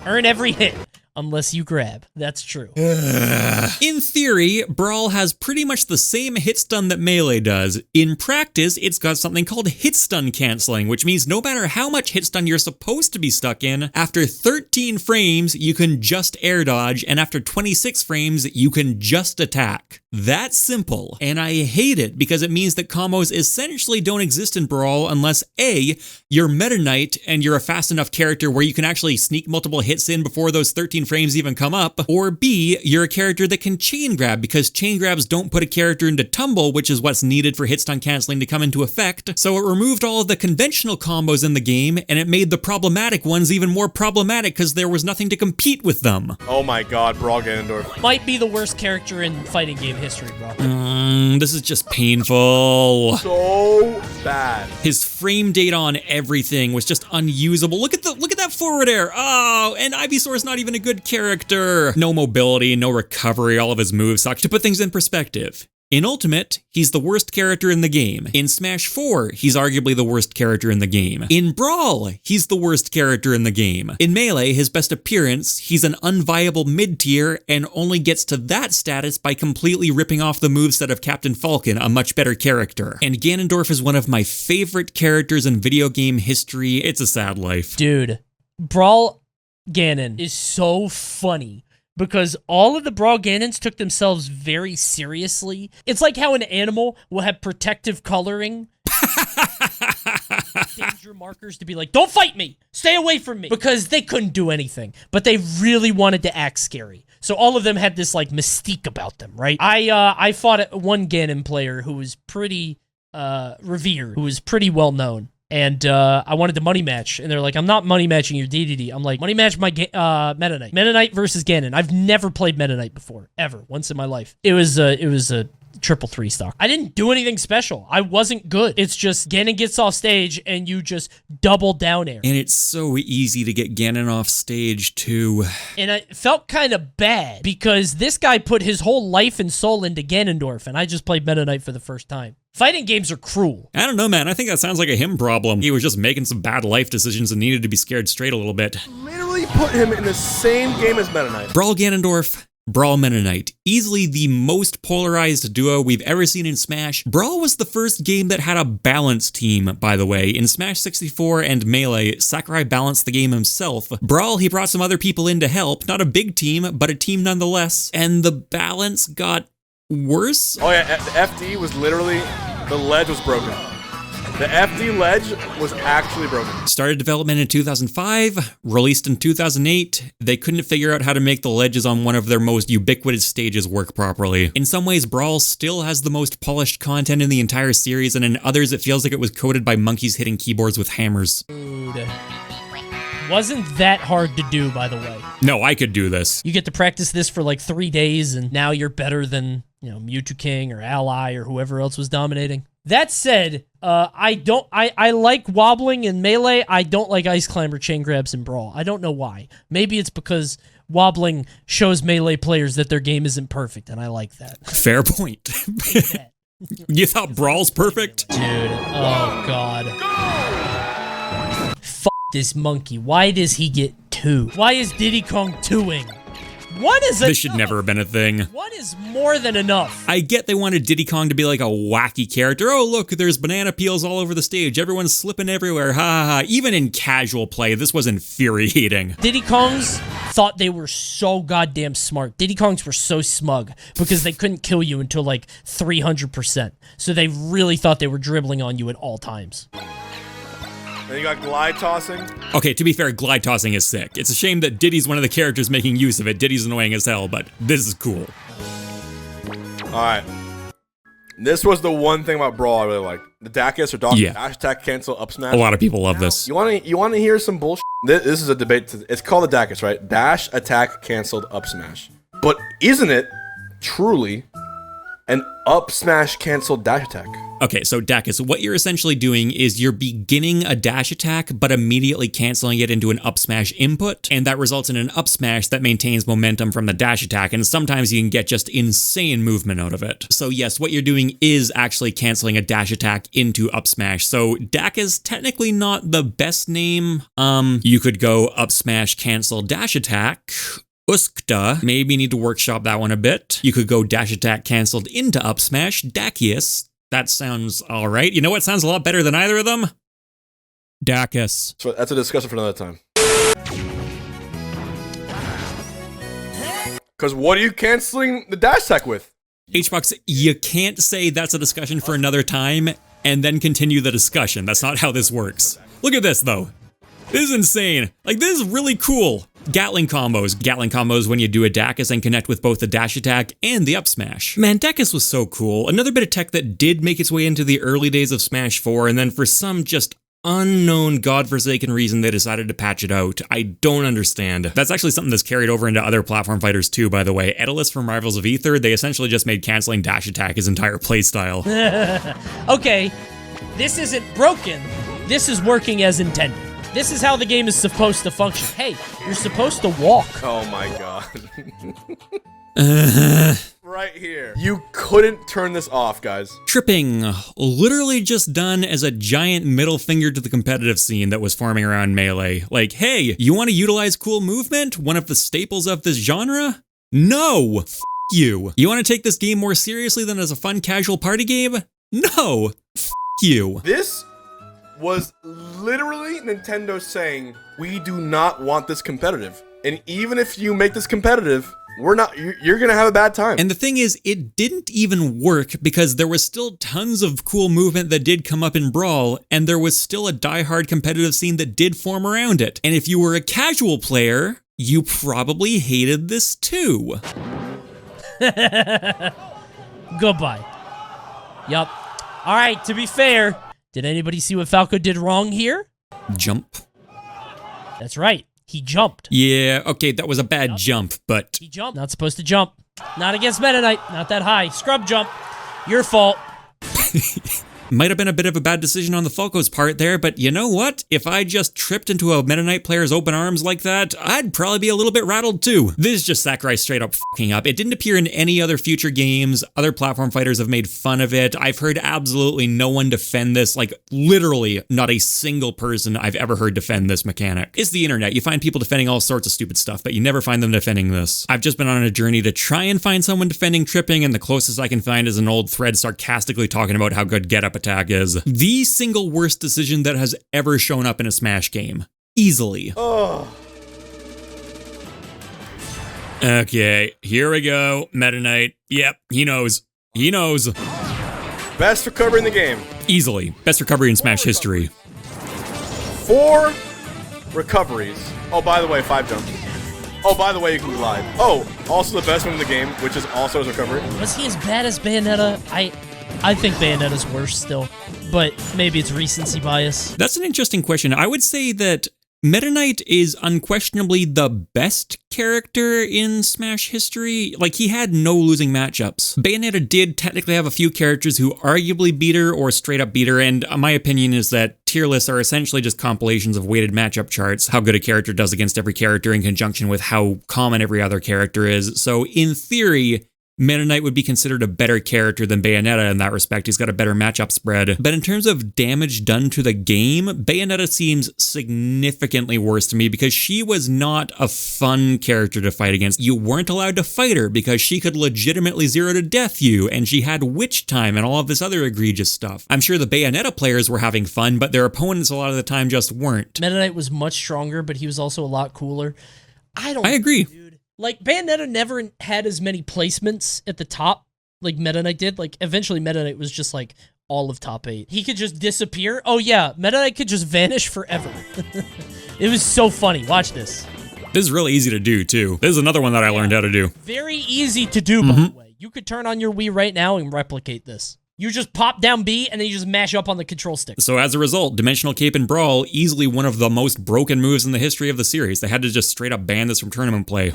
Earn every hit. Unless you grab. That's true. In theory, Brawl has pretty much the same hit stun that Melee does. In practice, it's got something called hit stun canceling, which means no matter how much hit stun you're supposed to be stuck in, after 13 frames, you can just air dodge, and after 26 frames, you can just attack. That's simple, and I hate it because it means that combos essentially don't exist in Brawl unless A, you're Meta Knight and you're a fast enough character where you can actually sneak multiple hits in before those 13 frames even come up, or B, you're a character that can chain grab because chain grabs don't put a character into tumble, which is what's needed for hit stun canceling to come into effect, so it removed all of the conventional combos in the game and it made the problematic ones even more problematic because there was nothing to compete with them. Oh my god, Brawl Ganondorf. Might be the worst character in fighting game history, bro. This is just painful. So bad. His frame data on everything was just unusable. Look at that forward air. Oh, and Ivysaur's not even a good character. No mobility, no recovery, all of his moves suck. To put things in perspective, in Ultimate, he's the worst character in the game. In Smash 4, he's arguably the worst character in the game. In Brawl, he's the worst character in the game. In Melee, his best appearance, he's an unviable mid-tier and only gets to that status by completely ripping off the moveset of Captain Falcon, a much better character. And Ganondorf is one of my favorite characters in video game history. It's a sad life. Dude, Brawl Ganon is so funny because all of the Brawl Ganons took themselves very seriously. It's like how an animal will have protective coloring. Danger markers to be like, don't fight me, stay away from me, because they couldn't do anything, but they really wanted to act scary. So all of them had this like mystique about them, right? I fought one Ganon player who was pretty revered, who was pretty well known. And I wanted to money match, and they're like, I'm not money matching your DDD. I'm like, money match my Meta Knight. Meta Knight versus Ganon. I've never played Meta Knight before, ever, once in my life. It was a triple 3 stock. I didn't do anything special. I wasn't good. It's just Ganon gets off stage, and you just double down air. And it's so easy to get Ganon off stage, too. And I felt kind of bad, because this guy put his whole life and soul into Ganondorf, and I just played Meta Knight for the first time. Fighting games are cruel. I don't know, man. I think that sounds like a him problem. He was just making some bad life decisions and needed to be scared straight a little bit. Literally put him in the same game as Meta Knight. Brawl Ganondorf, Brawl Meta Knight. Easily the most polarized duo we've ever seen in Smash. Brawl was the first game that had a balanced team, by the way. In Smash 64 and Melee, Sakurai balanced the game himself. Brawl, he brought some other people in to help. Not a big team, but a team nonetheless. And the balance got worse? Oh yeah, the FD was literally, the ledge was broken. The FD ledge was actually broken. Started development in 2005, released in 2008. They couldn't figure out how to make the ledges on one of their most ubiquitous stages work properly. In some ways, Brawl still has the most polished content in the entire series, and in others, it feels like it was coded by monkeys hitting keyboards with hammers. Dude. Wasn't that hard to do, by the way. No, I could do this. You get to practice this for like 3 days, and now you're better than, Mewtwo King or Ally or whoever else was dominating. That said, I like wobbling in Melee. I don't like Ice Climber chain grabs in Brawl. I don't know why. Maybe it's because wobbling shows Melee players that their game isn't perfect, and I like that. Fair point. You thought Brawl's perfect? Dude, oh god. F this monkey. Why does he get 2? Why is Diddy Kong 2-ing? One is enough. This should never have been a thing. One is more than enough. I get they wanted Diddy Kong to be like a wacky character. Oh, look, there's banana peels all over the stage. Everyone's slipping everywhere. Ha ha ha. Even in casual play, this was infuriating. Diddy Kongs thought they were so goddamn smart. Diddy Kongs were so smug because they couldn't kill you until like 300%. So they really thought they were dribbling on you at all times. Then you got glide tossing. Okay, to be fair, glide tossing is sick. It's a shame that Diddy's one of the characters making use of it. Diddy's annoying as hell, but this is cool. Alright. This was the one thing about Brawl I really liked. The Dacus or dash attack cancel up smash. A lot of people love this. You wanna hear some bullshit? This is a debate. It's called the Dacus, right? Dash attack canceled up smash. But isn't it truly an up smash cancel dash attack. Okay, so Dacus, what you're essentially doing is you're beginning a dash attack, but immediately canceling it into an up smash input, and that results in an up smash that maintains momentum from the dash attack, and sometimes you can get just insane movement out of it. So yes, what you're doing is actually canceling a dash attack into up smash. So Dak is technically not the best name. You could go up smash cancel dash attack. Uskta, maybe need to workshop that one a bit. You could go dash attack canceled into up smash. Dacius. That sounds all right. You know what sounds a lot better than either of them? Dacus. So that's a discussion for another time. Because what are you canceling the dash attack with? HBox, you can't say that's a discussion for another time and then continue the discussion. That's not how this works. Look at this, though. This is insane. Like, this is really cool. Gatling combos. Gatling combos when you do a Dacus and connect with both the dash attack and the up smash. Man, Dacus was so cool. Another bit of tech that did make its way into the early days of Smash 4, and then for some just unknown godforsaken reason they decided to patch it out. I don't understand. That's actually something that's carried over into other platform fighters too, by the way. Edalus from Rivals of Aether, they essentially just made canceling dash attack his entire playstyle. Okay, this isn't broken. This is working as intended. This is how the game is supposed to function. Hey, you're supposed to walk. Oh my god. Right here. You couldn't turn this off, guys. Tripping, literally just done as a giant middle finger to the competitive scene that was forming around Melee. Like, hey, you want to utilize cool movement? One of the staples of this genre? No! F you. You want to take this game more seriously than as a fun casual party game? No! F you. This was literally Nintendo saying, we do not want this competitive. And even if you make this competitive, you're gonna have a bad time. And the thing is, it didn't even work because there was still tons of cool movement that did come up in Brawl, and there was still a die-hard competitive scene that did form around it. And if you were a casual player, you probably hated this too. Goodbye. Yup. All right, to be fair, did anybody see what Falco did wrong here? Jump. That's right. He jumped. Yeah, okay, that was a bad jump, but... He jumped. Not supposed to jump. Not against Meta Knight. Not that high. Scrub jump. Your fault. Might have been a bit of a bad decision on the Falco's part there, but you know what? If I just tripped into a Meta Knight player's open arms like that, I'd probably be a little bit rattled too. This is just Sakurai straight up fucking up. It didn't appear in any other future games. Other platform fighters have made fun of it. I've heard absolutely no one defend this, like literally not a single person I've ever heard defend this mechanic. It's the internet. You find people defending all sorts of stupid stuff, but you never find them defending this. I've just been on a journey to try and find someone defending tripping, and the closest I can find is an old thread sarcastically talking about how good get up attack is. The single worst decision that has ever shown up in a Smash game. Easily. Oh. Okay, here we go. Meta Knight. Yep, he knows. He knows. Best recovery in the game. Easily. Best recovery in Smash history. 4 recoveries. Oh, by the way, 5 jumps. Oh, by the way, you can glide. Oh, also the best one in the game, which is also his recovery. Was he as bad as Bayonetta? I think Bayonetta's worse still, but maybe it's recency bias. That's an interesting question. I would say that Meta Knight is unquestionably the best character in Smash history. Like, he had no losing matchups. Bayonetta did technically have a few characters who arguably beat her or straight up beat her, and my opinion is that tier lists are essentially just compilations of weighted matchup charts, how good a character does against every character in conjunction with how common every other character is. So in theory, Meta Knight would be considered a better character than Bayonetta in that respect. He's got a better matchup spread. But in terms of damage done to the game, Bayonetta seems significantly worse to me because she was not a fun character to fight against. You weren't allowed to fight her because she could legitimately zero to death you, and she had witch time and all of this other egregious stuff. I'm sure the Bayonetta players were having fun, but their opponents a lot of the time just weren't. Meta Knight was much stronger, but he was also a lot cooler. I agree. Dude. Like, Bayonetta never had as many placements at the top like Meta Knight did. Like, eventually Meta Knight was just, like, all of top 8. He could just disappear. Oh, yeah. Meta Knight could just vanish forever. It was so funny. Watch this. This is really easy to do, too. This is another one that I learned how to do. Very easy to do, by the way. You could turn on your Wii right now and replicate this. You just pop down B, and then you just mash up on the control stick. So as a result, Dimensional Cape and Brawl, easily one of the most broken moves in the history of the series. They had to just straight up ban this from tournament play.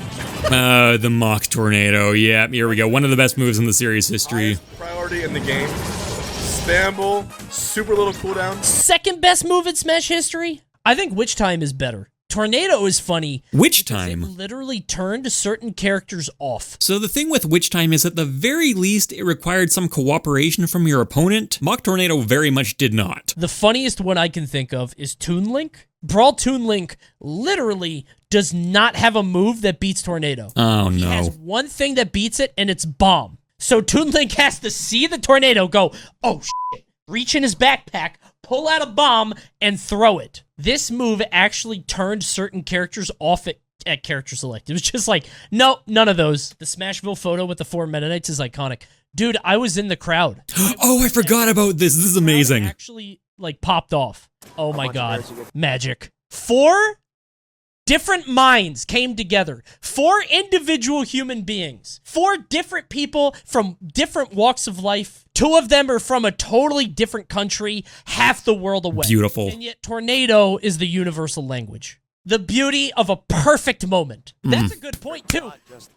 The Mock Tornado. Yeah, here we go. One of the best moves in the series history. Priority in the game. Spamble, super little cooldown. Second best move in Smash history? I think Witch Time is better. Tornado is funny. Witch Time. It literally turned certain characters off. So the thing with Witch Time is at the very least it required some cooperation from your opponent. Mock Tornado very much did not. The funniest one I can think of is Toon Link. Brawl Toon Link literally does not have a move that beats Tornado. Oh He has no. one thing that beats it, and it's Bomb. So Toon Link has to see the tornado, go, oh shit, reach in his backpack, pull out a bomb, and throw it. This move actually turned certain characters off at character select. It was just like, no, none of those. The Smashville photo with the 4 Meta Knights is iconic. Dude, I was in the crowd. Oh, I forgot about this. This is amazing. Actually, like, popped off. Oh my god. Magic. 4 different minds came together. 4 individual human beings. 4 different people from different walks of life. 2 of them are from a totally different country, half the world away. Beautiful. And yet Tornado is the universal language. The beauty of a perfect moment. That's a good point, too.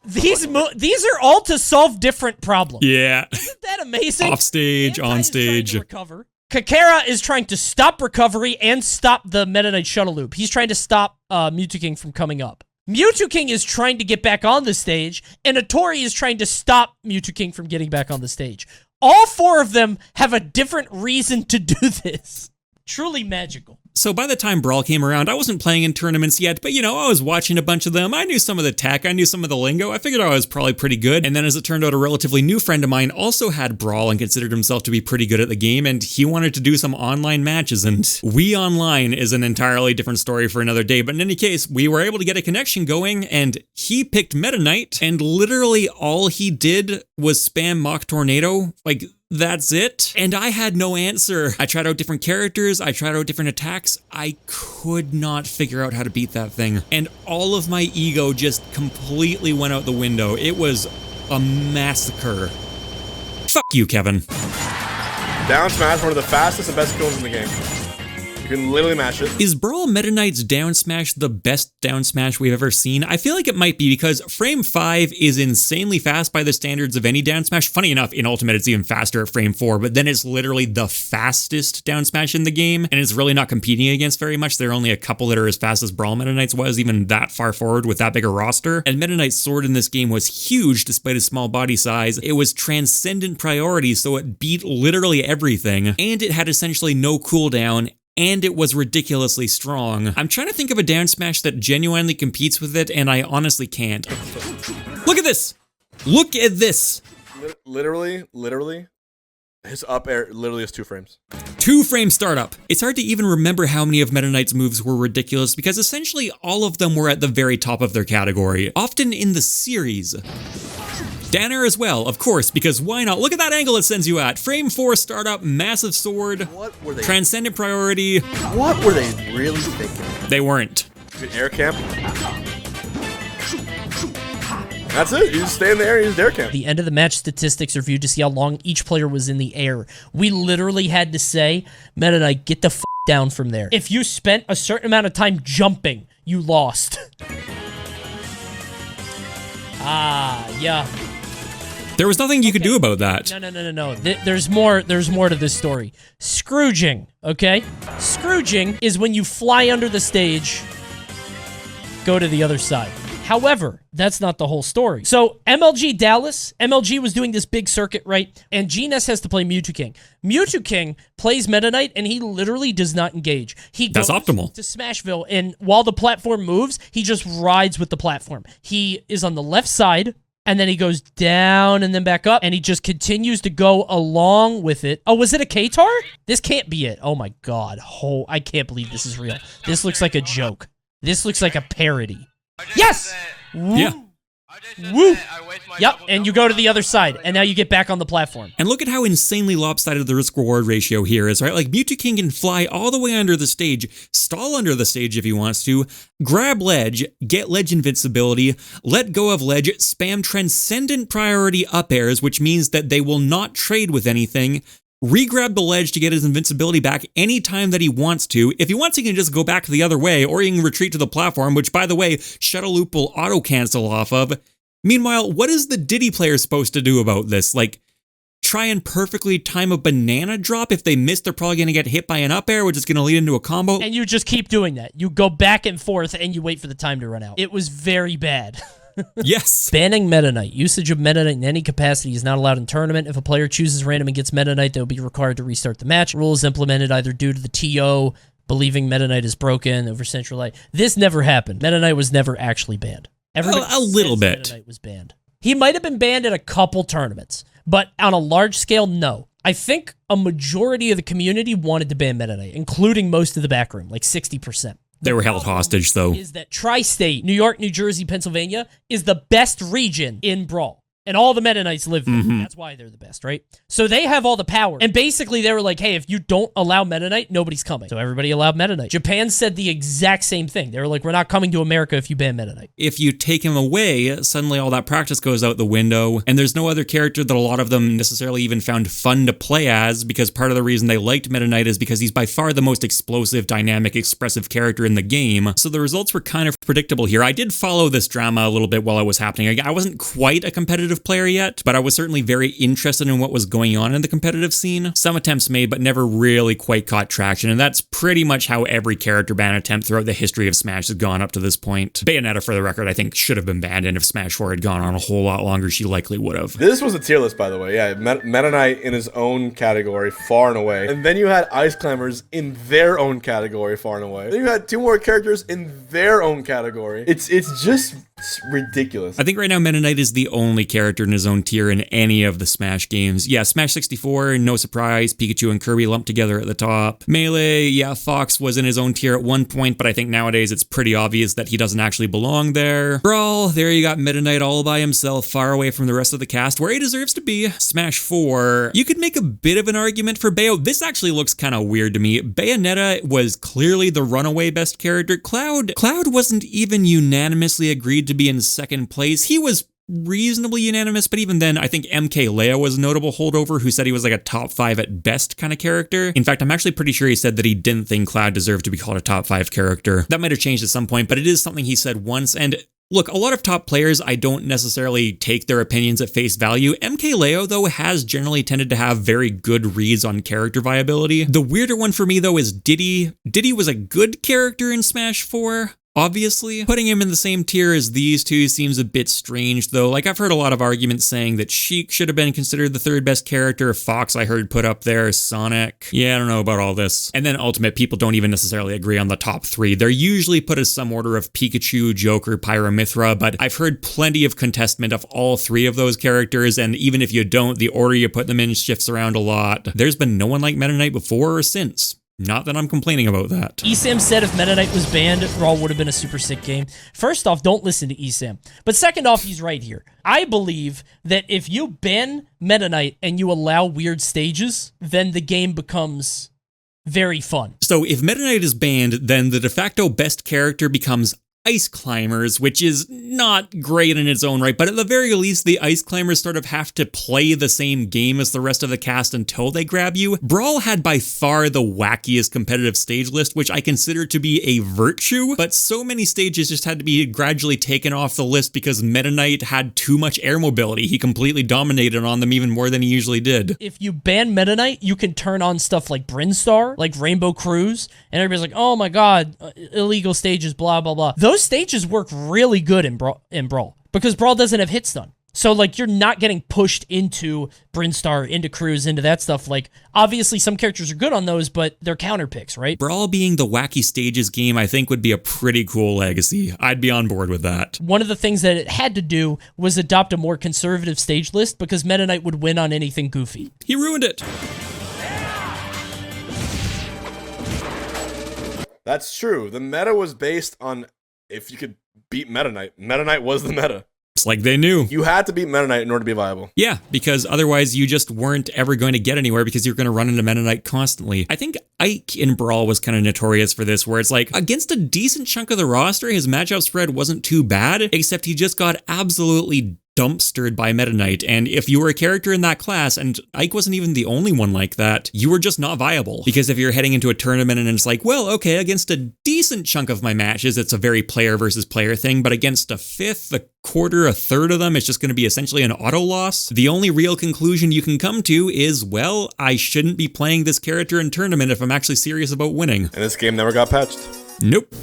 These are all to solve different problems. Yeah. Isn't that amazing? Off stage, Anti on is trying stage. to recover. Kakera is trying to stop recovery and stop the Meta Knight shuttle loop. He's trying to stop Mewtwo King from coming up. Mewtwo King is trying to get back on the stage, and Atori is trying to stop Mewtwo King from getting back on the stage. All 4 of them have a different reason to do this. Truly magical. So by the time Brawl came around, I wasn't playing in tournaments yet, but you know, I was watching a bunch of them. I knew some of the tech, I knew some of the lingo. I figured I was probably pretty good. And then as it turned out, a relatively new friend of mine also had Brawl and considered himself to be pretty good at the game, and he wanted to do some online matches, and Wii Online is an entirely different story for another day. But in any case, we were able to get a connection going, and he picked Meta Knight, and literally all he did was spam Mock Tornado. Like, that's it. And I had no answer. I tried out different characters. I tried out different attacks. I could not figure out how to beat that thing. And all of my ego just completely went out the window. It was a massacre. Fuck you, Kevin. Down smash, one of the fastest and best kills in the game. You can literally mash it. Is Brawl Meta Knight's down smash the best down smash we've ever seen? I feel like it might be because frame 5 is insanely fast by the standards of any down smash. Funny enough, in Ultimate it's even faster at frame 4, but then it's literally the fastest down smash in the game, and it's really not competing against very much. There are only a couple that are as fast as Brawl Meta Knight's was, even that far forward with that big a roster. And Meta Knight's sword in this game was huge despite its small body size. It was transcendent priority, so it beat literally everything, and it had essentially no cooldown, and it was ridiculously strong. I'm trying to think of a down smash that genuinely competes with it, and I honestly can't. Look at this! Look at this! Literally, his up air literally is 2 frames. 2-frame startup. It's hard to even remember how many of Meta Knight's moves were ridiculous because essentially all of them were at the very top of their category, often in the series. Down air as well, of course, because why not? Look at that angle it sends you at. Frame 4 startup, massive sword, What were they? transcendent priority. What were they really thinking? They weren't. Good air camp. That's it. You just stay in the air, you just air camp. The end of the match statistics are viewed to see how long each player was in the air. We literally had to say, Meta Knight, get the f down from there. If you spent a certain amount of time jumping, you lost. Yeah. There was nothing you could do about that. No. There's more to this story. Scrooging, okay? Scrooging is when you fly under the stage, go to the other side. However, that's not the whole story. So, MLG Dallas, MLG was doing this big circuit, right? And GNS has to play Mewtwo King. Mewtwo King plays Meta Knight, and he literally does not engage. He goes That's optimal. to Smashville, and while the platform moves, he just rides with the platform. He is on the left side, and then he goes down and then back up, and he just continues to go along with it. Oh, was it a K-Tar? This can't be it. Oh my god. Oh, I can't believe this is real. This looks like a joke. This looks like a parody. Yes! Woo. Yeah. Woo! Yep, and you go to the other side, and now you get back on the platform. And look at how insanely lopsided the risk-reward ratio here is, right? Like, Mewtwo King can fly all the way under the stage, stall under the stage if he wants to, grab ledge, get ledge invincibility, let go of ledge, spam transcendent priority up airs, which means that they will not trade with anything, re-grab the ledge to get his invincibility back anytime that he wants to. If he wants, he can just go back the other way, or he can retreat to the platform, which, by the way, Shuttle Loop will auto-cancel off of. Meanwhile, what is the Diddy player supposed to do about this? Like, try and perfectly time a banana drop? If they miss, they're probably going to get hit by an up air, which is going to lead into a combo. And you just keep doing that. You go back and forth, and you wait for the time to run out. It was very bad. Yes. Banning Meta Knight. Usage of Meta Knight in any capacity is not allowed in tournament. If a player chooses random and gets Meta Knight, they'll be required to restart the match. Rule is implemented either due to the TO believing Meta Knight is broken over Central Light. This never happened. Meta Knight was never actually banned. Everybody a little bit. Meta Knight was banned. He might have been banned at a couple tournaments, but on a large scale, no. I think a majority of the community wanted to ban Meta Knight, including most of the backroom, like 60%. They were held hostage, though. Is that Tri-State, New York, New Jersey, Pennsylvania, is the best region in Brawl. And all the Meta Knights live there. That's why they're the best, right? So they have all the power. And basically, they were like, hey, if you don't allow Meta Knight, nobody's coming. So everybody allowed Meta Knight. Japan said the exact same thing. They were like, we're not coming to America if you ban Meta Knight. If you take him away, suddenly all that practice goes out the window, and there's no other character that a lot of them necessarily even found fun to play as, because part of the reason they liked Meta Knight is because he's by far the most explosive, dynamic, expressive character in the game. So the results were kind of predictable here. I did follow this drama a little bit while it was happening. I wasn't quite a competitive player yet, but I was certainly very interested in what was going on in the competitive scene. Some attempts made, but never really quite caught traction, and that's pretty much how every character ban attempt throughout the history of Smash has gone up to this point. Bayonetta, for the record, I think should have been banned, and if Smash 4 had gone on a whole lot longer, she likely would have. This was a tier list, by the way. Yeah, Meta Knight in his own category, far and away. And then you had Ice Climbers in their own category, far and away. Then you had two more characters in their own category. It's just ridiculous. I think right now Meta Knight is the only character in his own tier in any of the Smash games. Yeah, Smash 64, no surprise, Pikachu and Kirby lumped together at the top. Melee, yeah, Fox was in his own tier at one point, but I think nowadays it's pretty obvious that he doesn't actually belong there. Brawl, there you got Meta Knight all by himself, far away from the rest of the cast, where he deserves to be. Smash 4, you could make a bit of an argument for Bayo. This actually looks kind of weird to me. Bayonetta was clearly the runaway best character. Cloud wasn't even unanimously agreed to be in second place. He was reasonably unanimous, but even then, I think MK Leo was a notable holdover who said he was like a top 5 at best kind of character. In fact, I'm actually pretty sure he said that he didn't think Cloud deserved to be called a top 5 character. That might have changed at some point, but it is something he said once, and look, a lot of top players, I don't necessarily take their opinions at face value. MK Leo, though, has generally tended to have very good reads on character viability. The weirder one for me, though, is Diddy. Diddy was a good character in Smash 4. Obviously, putting him in the same tier as these two seems a bit strange, though. Like, I've heard a lot of arguments saying that Sheik should have been considered the third best character. Fox, I heard, put up there. Sonic. Yeah, I don't know about all this. And then Ultimate, people don't even necessarily agree on the top 3. They're usually put as some order of Pikachu, Joker, Pyramithra, but I've heard plenty of contestment of all 3 of those characters, and even if you don't, the order you put them in shifts around a lot. There's been no one like Meta Knight before or since. Not that I'm complaining about that. Esam said if Meta Knight was banned, Brawl would have been a super sick game. First off, don't listen to Esam. But second off, he's right here. I believe that if you ban Meta Knight and you allow weird stages, then the game becomes very fun. So if Meta Knight is banned, then the de facto best character becomes Ice Climbers, which is not great in its own right, but at the very least, the Ice Climbers sort of have to play the same game as the rest of the cast until they grab you. Brawl had by far the wackiest competitive stage list, which I consider to be a virtue, but so many stages just had to be gradually taken off the list because Meta Knight had too much air mobility. He completely dominated on them even more than he usually did. If you ban Meta Knight, you can turn on stuff like Brinstar, like Rainbow Cruise, and everybody's like, oh my god, illegal stages, blah, blah, blah. Those stages work really good in Brawl because Brawl doesn't have hit stun. So, like, you're not getting pushed into Brinstar, into Cruise, into that stuff. Like, obviously, some characters are good on those, but they're counter picks, right? Brawl being the wacky stages game, I think, would be a pretty cool legacy. I'd be on board with that. One of the things that it had to do was adopt a more conservative stage list because Meta Knight would win on anything goofy. He ruined it. That's true. The meta was based on if you could beat Meta Knight. Meta Knight was the meta. It's like they knew. You had to beat Meta Knight in order to be viable. Yeah, because otherwise you just weren't ever going to get anywhere because you're going to run into Meta Knight constantly. I think Ike in Brawl was kind of notorious for this, where it's like, against a decent chunk of the roster, his matchup spread wasn't too bad, except he just got absolutely dumpstered by Meta Knight, and if you were a character in that class, and Ike wasn't even the only one like that, you were just not viable. Because if you're heading into a tournament and it's like, well, okay, against a decent chunk of my matches, it's a very player versus player thing, but against a fifth, a quarter, a third of them, it's just going to be essentially an auto loss. The only real conclusion you can come to is, well, I shouldn't be playing this character in tournament if I'm actually serious about winning. And this game never got patched. Nope.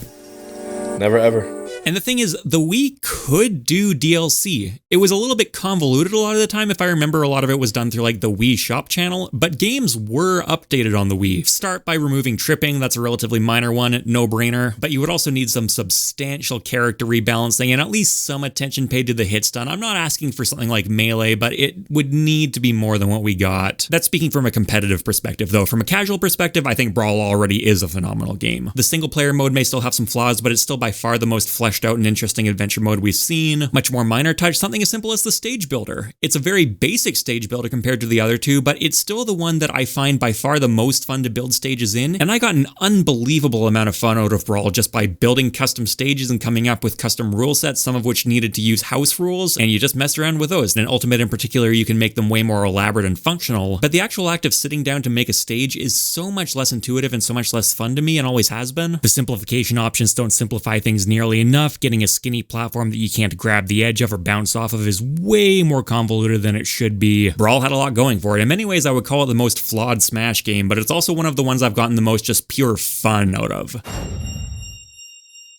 Never ever. And the thing is, the Wii could do DLC. It was a little bit convoluted a lot of the time. If I remember, a lot of it was done through like the Wii Shop channel, but games were updated on the Wii. Start by removing tripping. That's a relatively minor one, no brainer. But you would also need some substantial character rebalancing and at least some attention paid to the hit stun. I'm not asking for something like Melee, but it would need to be more than what we got. That's speaking from a competitive perspective, though. From a casual perspective, I think Brawl already is a phenomenal game. The single player mode may still have some flaws, but it's still by far the most fleshed out and interesting adventure mode we've seen. Much more minor touch, something as simple as the stage builder. It's a very basic stage builder compared to the other two, but it's still the one that I find by far the most fun to build stages in, and I got an unbelievable amount of fun out of Brawl just by building custom stages and coming up with custom rule sets, some of which needed to use house rules, and you just mess around with those. And in Ultimate in particular, you can make them way more elaborate and functional, but the actual act of sitting down to make a stage is so much less intuitive and so much less fun to me, and always has been. The simplification options don't simplify things nearly enough. Getting a skinny platform that you can't grab the edge of or bounce off of is way more convoluted than it should be. Brawl had a lot going for it. In many ways, I would call it the most flawed Smash game, but it's also one of the ones I've gotten the most just pure fun out of.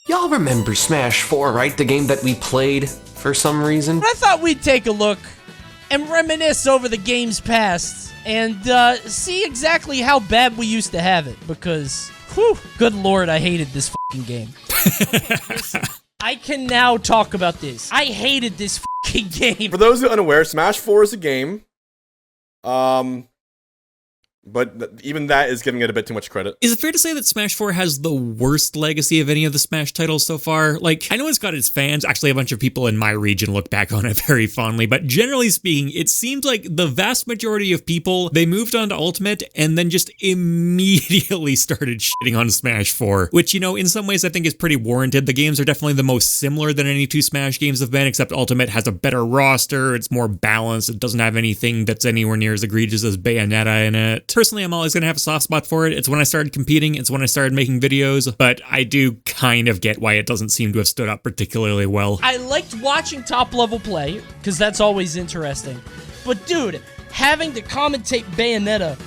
Y'all remember Smash 4, right? The game that we played for some reason? I thought we'd take a look and reminisce over the games past and see exactly how bad we used to have it, because, whew, good lord, I hated this fucking game. I can now talk about this. I hated this fucking game. For those who are unaware, Smash 4 is a game. But even that is giving it a bit too much credit. Is it fair to say that Smash 4 has the worst legacy of any of the Smash titles so far? Like, I know it's got its fans. Actually, a bunch of people in my region look back on it very fondly, but generally speaking, it seems like the vast majority of people, they moved on to Ultimate and then just immediately started shitting on Smash 4, which, you know, in some ways I think is pretty warranted. The games are definitely the most similar than any two Smash games have been, except Ultimate has a better roster, it's more balanced, it doesn't have anything that's anywhere near as egregious as Bayonetta in it. Personally, I'm always going to have a soft spot for it. It's when I started competing, it's when I started making videos, but I do kind of get why it doesn't seem to have stood up particularly well. I liked watching top level play, because that's always interesting. But dude, having to commentate Bayonetta,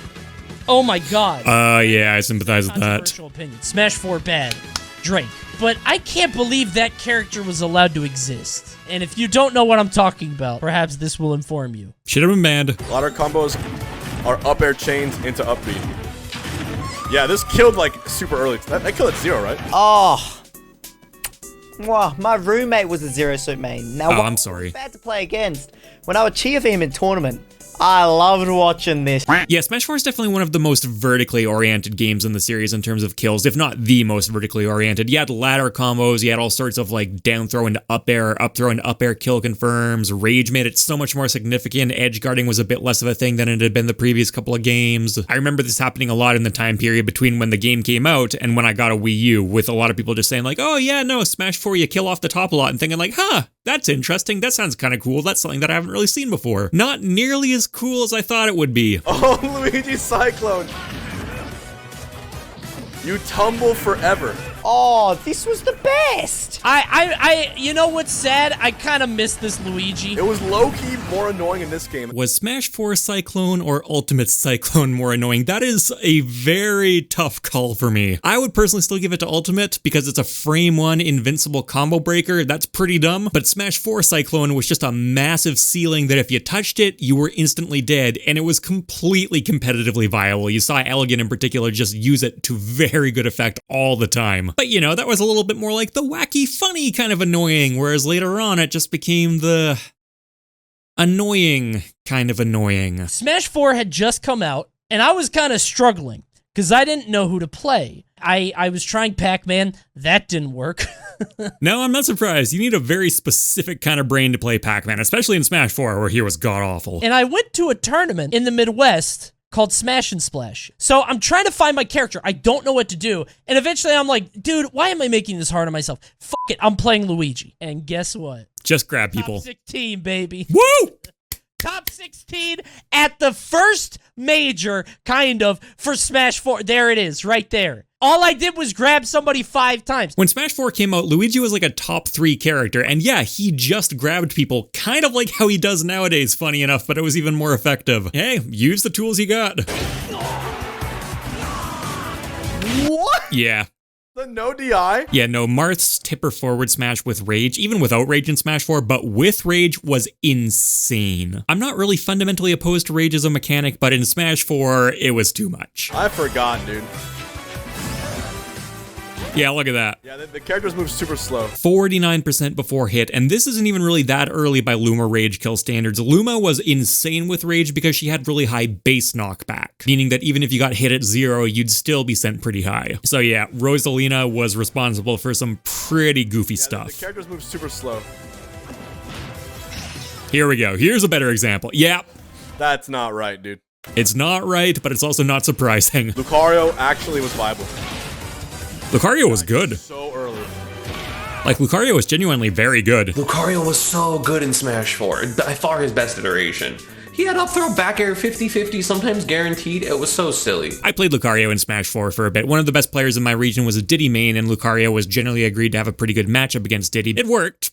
oh my god. Yeah, I sympathize with that. Controversial opinion. Smash 4 bad. Drake. But I can't believe that character was allowed to exist. And if you don't know what I'm talking about, perhaps this will inform you. Should have been banned. A lot of combos are up air chains into up B. Yeah, this killed like super early. That killed at 0, right? Oh. Wow, my roommate was a Zero Suit main. Now, I'm sorry. Bad to play against. When I would cheer for him in tournament, I loved watching this. Yeah, Smash 4 is definitely one of the most vertically oriented games in the series in terms of kills, if not the most vertically oriented. You had ladder combos, you had all sorts of like down throw into up air, up throw into up air kill confirms. Rage made it so much more significant. Edge guarding was a bit less of a thing than it had been the previous couple of games. I remember this happening a lot in the time period between when the game came out and when I got a Wii U, with a lot of people just saying like, oh yeah, no, Smash 4 you kill off the top a lot, and thinking like, huh, that's interesting, that sounds kind of cool, that's something that I haven't really seen before. Not nearly as cool as I thought it would be. Oh, Luigi Cyclone. You tumble forever. Oh, this was the best. You know what's sad? I kind of miss this Luigi. It was low-key more annoying in this game. Was Smash 4 Cyclone or Ultimate Cyclone more annoying? That is a very tough call for me. I would personally still give it to Ultimate because it's a frame 1 invincible combo breaker. That's pretty dumb. But Smash 4 Cyclone was just a massive ceiling that if you touched it, you were instantly dead, and it was completely competitively viable. You saw Elegant in particular just use it to very good effect all the time. But you know, that was a little bit more like the wacky funny kind of annoying, whereas later on it just became the annoying kind of annoying. Smash 4 had just come out, and I was kind of struggling, because I didn't know who to play. I was trying Pac-Man, that didn't work. No, I'm not surprised. You need a very specific kind of brain to play Pac-Man, especially in Smash 4, where he was god-awful. And I went to a tournament in the Midwest called Smash and Splash. So I'm trying to find my character. I don't know what to do. And eventually I'm like, dude, why am I making this hard on myself? Fuck it, I'm playing Luigi. And guess what? Just grab people. Top 16, baby. Woo! Top 16 at the first major, kind of, for Smash 4. There it is, right there. All I did was grab somebody 5 times. When Smash 4 came out, Luigi was like a top 3 character, and yeah, he just grabbed people, kind of like how he does nowadays, funny enough, but it was even more effective. Hey, use the tools you got. What? Yeah. The no DI? Yeah, no, Marth's tipper forward smash with Rage, even without Rage in Smash 4, but with Rage was insane. I'm not really fundamentally opposed to Rage as a mechanic, but in Smash 4, it was too much. I forgot, dude. Yeah, look at that. Yeah, the characters move super slow. 49% before hit, and this isn't even really that early by Luma Rage kill standards. Luma was insane with Rage because she had really high base knockback, meaning that even if you got hit at 0, you'd still be sent pretty high. So yeah, Rosalina was responsible for some pretty goofy stuff. The characters move super slow. Here we go. Here's a better example. Yeah. That's not right, dude. It's not right, but it's also not surprising. Lucario actually was viable. Lucario was good. So early. Like, Lucario was genuinely very good. Lucario was so good in Smash 4, by far his best iteration. He had up throw back air 50-50, sometimes guaranteed. It was so silly. I played Lucario in Smash 4 for a bit. One of the best players in my region was a Diddy main, and Lucario was generally agreed to have a pretty good matchup against Diddy. It worked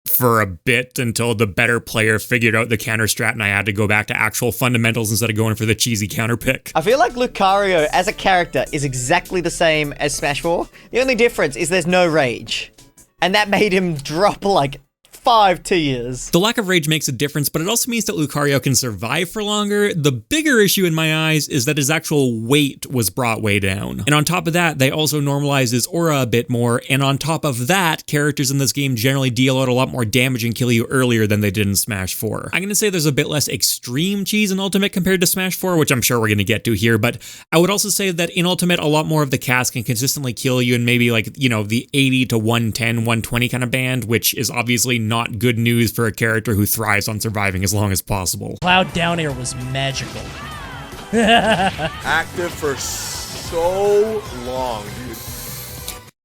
for a bit until the better player figured out the counter strat and I had to go back to actual fundamentals instead of going for the cheesy counter pick. I feel like Lucario as a character is exactly the same as Smash 4. The only difference is there's no rage. And that made him drop like 5 tiers. The lack of rage makes a difference, but it also means that Lucario can survive for longer. The bigger issue in my eyes is that his actual weight was brought way down. And on top of that, they also normalized his aura a bit more, and on top of that, characters in this game generally deal out a lot more damage and kill you earlier than they did in Smash 4. I'm gonna say there's a bit less extreme cheese in Ultimate compared to Smash 4, which I'm sure we're gonna get to here, but I would also say that in Ultimate, a lot more of the cast can consistently kill you in maybe like, you know, the 80 to 110, 120 kind of band, which is obviously not good news for a character who thrives on surviving as long as possible. Cloud down air was magical. Active for so long, dude.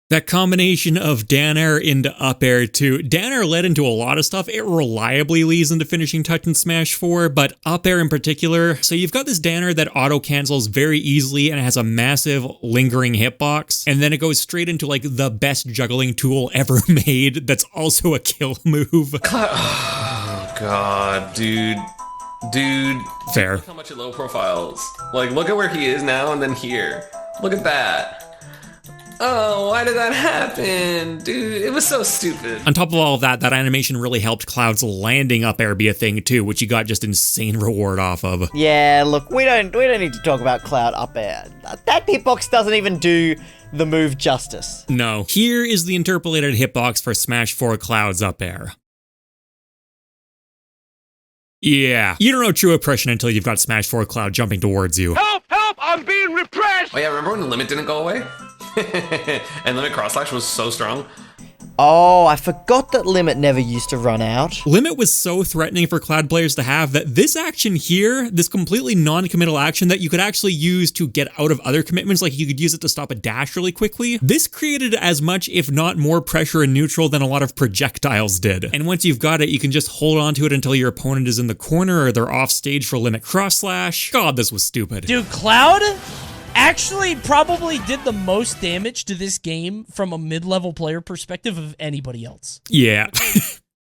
That combination of down air into up air too. Down air led into a lot of stuff. It reliably leads into finishing touch in Smash 4, but up air in particular. So you've got this down air that auto cancels very easily and it has a massive lingering hitbox. And then it goes straight into like the best juggling tool ever made. That's also a kill move. Oh god, dude. Dude. Fair. Look how much at low profiles. Like, look at where he is now and then here. Look at that. Oh, why did that happen? Dude, it was so stupid. On top of all of that, that animation really helped Cloud's landing up air be a thing too, which you got just insane reward off of. Yeah, look, we don't need to talk about Cloud up air. That hitbox doesn't even do the move justice. No. Here is the interpolated hitbox for Smash 4 Cloud's up air. Yeah. You don't know true oppression until you've got Smash 4 Cloud jumping towards you. Help! Help! I'm being repressed! Oh yeah, remember when the limit didn't go away? And limit cross slash was so strong? Oh, I forgot that Limit never used to run out. Limit was so threatening for Cloud players to have that this action here, this completely non-committal action that you could actually use to get out of other commitments, like you could use it to stop a dash really quickly, this created as much, if not more pressure in neutral than a lot of projectiles did. And once you've got it, you can just hold on to it until your opponent is in the corner or they're off stage for Limit cross slash. God, this was stupid. Dude, Cloud actually probably did the most damage to this game from a mid-level player perspective of anybody else. Yeah.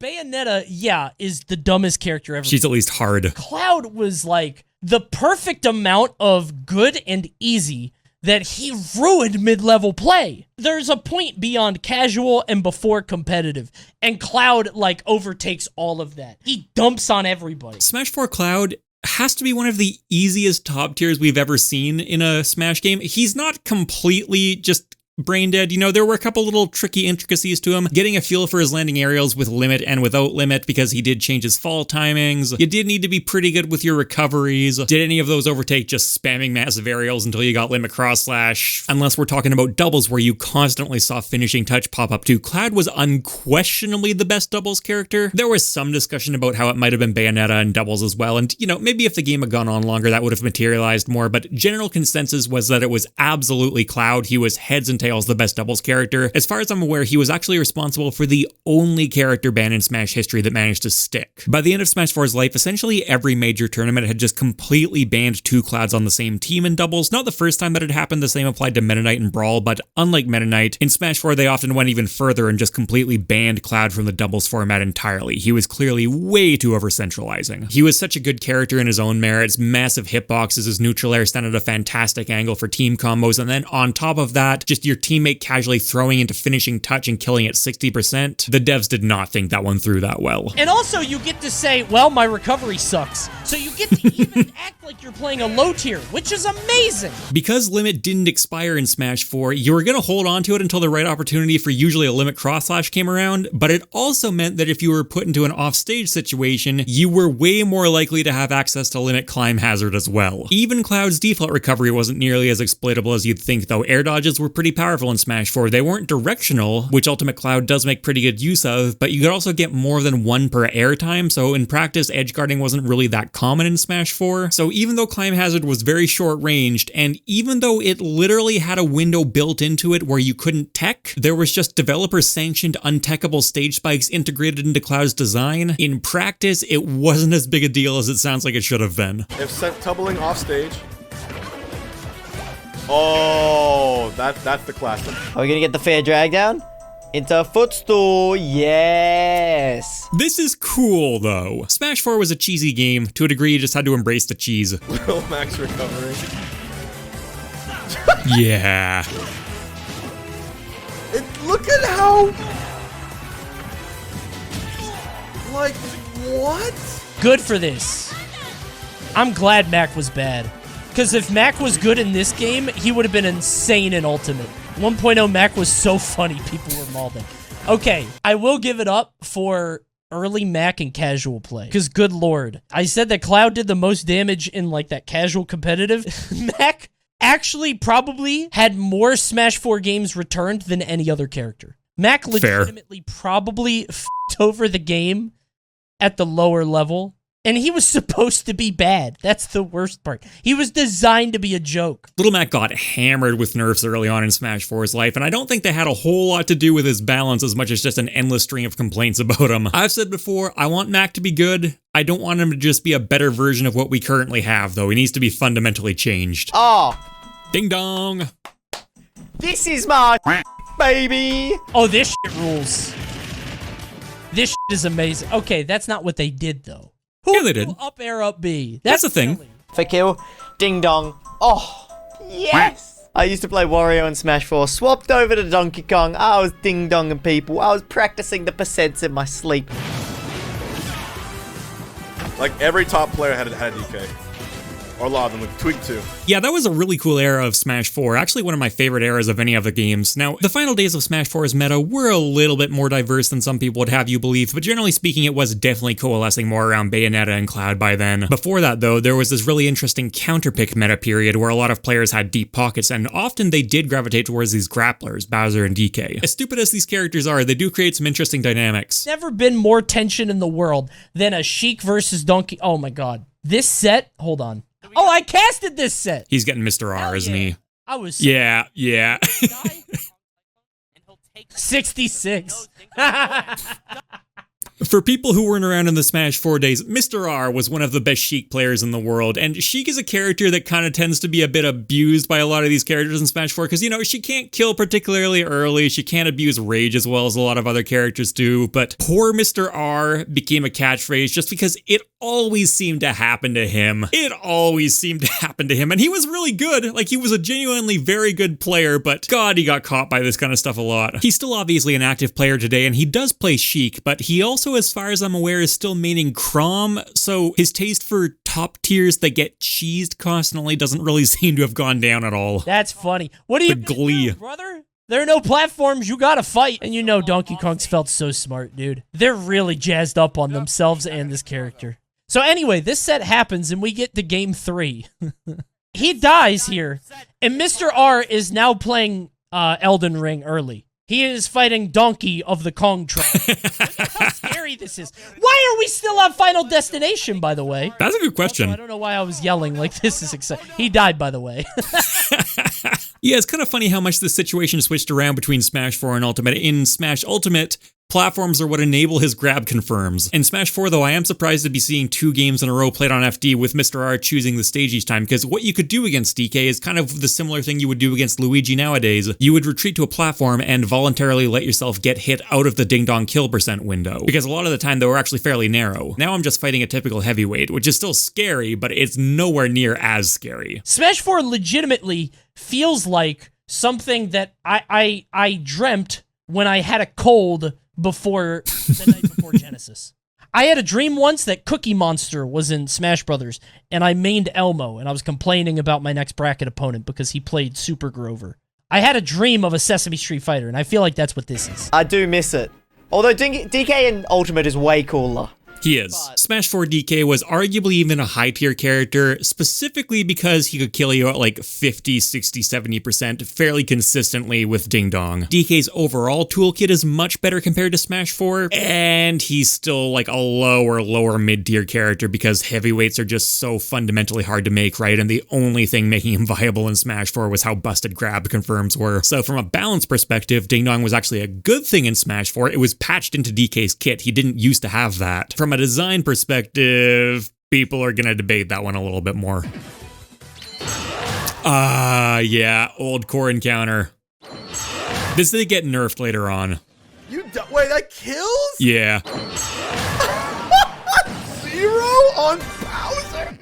Bayonetta, yeah, is the dumbest character ever. She's at least hard. Cloud was like the perfect amount of good and easy that he ruined mid-level play. There's a point beyond casual and before competitive, and Cloud like overtakes all of that. He dumps on everybody. Smash 4 Cloud has to be one of the easiest top tiers we've ever seen in a Smash game. He's not completely just brain dead. You know, there were a couple little tricky intricacies to him. Getting a feel for his landing aerials with Limit and without Limit because he did change his fall timings. You did need to be pretty good with your recoveries. Did any of those overtake just spamming massive aerials until you got Limit cross slash? Unless we're talking about doubles where you constantly saw finishing touch pop up too. Cloud was unquestionably the best doubles character. There was some discussion about how it might have been Bayonetta and doubles as well. And, you know, maybe if the game had gone on longer, that would have materialized more. But general consensus was that it was absolutely Cloud. He was heads and Tails the best doubles character. As far as I'm aware, he was actually responsible for the only character ban in Smash history that managed to stick. By the end of Smash 4's life, essentially every major tournament had just completely banned two Clouds on the same team in doubles. Not the first time that had happened, the same applied to Meta Knight and Brawl, but unlike Meta Knight, in Smash 4 they often went even further and just completely banned Cloud from the doubles format entirely. He was clearly way too over-centralizing. He was such a good character in his own merits, massive hitboxes, his neutral air stand at a fantastic angle for team combos, and then on top of that, just your teammate casually throwing into finishing touch and killing at 60%. The devs did not think that one through that well. And also you get to say, well, my recovery sucks. So you get to even act like you're playing a low tier, which is amazing. Because Limit didn't expire in Smash 4, you were going to hold on to it until the right opportunity for usually a Limit cross slash came around, but it also meant that if you were put into an offstage situation, you were way more likely to have access to Limit Climb Hazard as well. Even Cloud's default recovery wasn't nearly as exploitable as you'd think, though. Air dodges were pretty powerful in Smash 4. They weren't directional, which Ultimate Cloud does make pretty good use of, but you could also get more than one per air time, so in practice, edge guarding wasn't really that common in Smash 4. So even though Climb Hazard was very short ranged, and even though it literally had a window built into it where you couldn't tech, there was just developer sanctioned untechable stage spikes integrated into Cloud's design. In practice, it wasn't as big a deal as it sounds like it should have been. If sent tumbling off stage. Oh, that's the classic. Are we gonna get the fair drag down? Into a footstool, yes. This is cool, though. Smash 4 was a cheesy game. To a degree, you just had to embrace the cheese. Little max recovery. Yeah. Look at how... Like, what? Good for this. I'm glad Mac was bad. Because if Mac was good in this game, he would have been insane in Ultimate. 1.0 Mac was so funny, people were mauling. Okay, I will give it up for early Mac and casual play. Because good lord, I said that Cloud did the most damage in like that casual competitive. Mac actually probably had more Smash 4 games returned than any other character. Mac legitimately probably f***ed over the game at the lower level. And he was supposed to be bad. That's the worst part. He was designed to be a joke. Little Mac got hammered with nerfs early on in Smash 4's life, and I don't think they had a whole lot to do with his balance as much as just an endless string of complaints about him. I've said before, I want Mac to be good. I don't want him to just be a better version of what we currently have, though. He needs to be fundamentally changed. Oh. Ding dong. This is my baby. Oh, this shit rules. This shit is amazing. Okay, that's not what they did, though. Who Yeah, they did. Up air, up B. That's a thing. silly. For kill, ding dong. Oh, yes. I used to play Wario in Smash 4, swapped over to Donkey Kong. I was ding donging people. I was practicing the percents in my sleep. Like, every top player had a DK. Or a lot of them, like Tweak 2. Yeah, that was a really cool era of Smash 4, actually one of my favorite eras of any of the games. Now, the final days of Smash 4's meta were a little bit more diverse than some people would have you believe, but generally speaking, it was definitely coalescing more around Bayonetta and Cloud by then. Before that, though, there was this really interesting counterpick meta period where a lot of players had deep pockets, and often they did gravitate towards these grapplers, Bowser and DK. As stupid as these characters are, they do create some interesting dynamics. Never been more tension in the world than a Sheik versus Donkey. Oh my god. This set, hold on. Oh, I casted this set. He's getting Mr. R, isn't he? I was Yeah. 66. For people who weren't around in the Smash 4 days, Mr. R was one of the best Sheik players in the world, and Sheik is a character that kind of tends to be a bit abused by a lot of these characters in Smash 4, because, you know, she can't kill particularly early, she can't abuse rage as well as a lot of other characters do, but poor Mr. R became a catchphrase just because it always seemed to happen to him. It always seemed to happen to him, and he was really good. Like, he was a genuinely very good player, but God, he got caught by this kind of stuff a lot. He's still obviously an active player today, and he does play Sheik, but he also, as far as I'm aware, is still maining Chrom, so his taste for top tiers that get cheesed constantly doesn't really seem to have gone down at all. That's funny. What are you The glee. do, brother? There are no platforms, you gotta fight. And you know Donkey Kong's felt so smart, dude. They're really jazzed up on themselves and this character. So anyway, this set happens and we get to game 3. He dies here, and Mr. R is now playing Elden Ring early. He is fighting Donkey of the Kong tribe. Look how scary this is. Why are we still on Final Destination, by the way? That's a good question. Also, I don't know why I was yelling like this is exciting. He died, by the way. Yeah, it's kind of funny how much the situation switched around between Smash 4 and Ultimate. In Smash Ultimate, platforms are what enable his grab confirms. In Smash 4, though, I am surprised to be seeing 2 games in a row played on FD with Mr. R choosing the stage each time, because what you could do against DK is kind of the similar thing you would do against Luigi nowadays. You would retreat to a platform and voluntarily let yourself get hit out of the ding-dong kill percent window, because a lot of the time they were actually fairly narrow. Now I'm just fighting a typical heavyweight, which is still scary, but it's nowhere near as scary. Smash 4 legitimately feels like something that I dreamt when I had a cold before the night before Genesis. I had a dream once that Cookie Monster was in Smash Brothers, and I mained Elmo, and I was complaining about my next bracket opponent because he played Super Grover. I had a dream of a Sesame Street fighter, and I feel like that's what this is. I do miss it. Although DK in Ultimate is way cooler. He is. Smash 4 DK was arguably even a high-tier character, specifically because he could kill you at like 50, 60, 70% fairly consistently with Ding Dong. DK's overall toolkit is much better compared to Smash 4, and he's still like a lower mid-tier character because heavyweights are just so fundamentally hard to make, right? And the only thing making him viable in Smash 4 was how busted grab confirms were. So from a balance perspective, Ding Dong was actually a good thing in Smash 4. It was patched into DK's kit. He didn't used to have that. From a design perspective, people are gonna debate that one a little bit more. Yeah, old core encounter. This did get nerfed later on. Wait, that kills? Yeah. 0 on Bowser?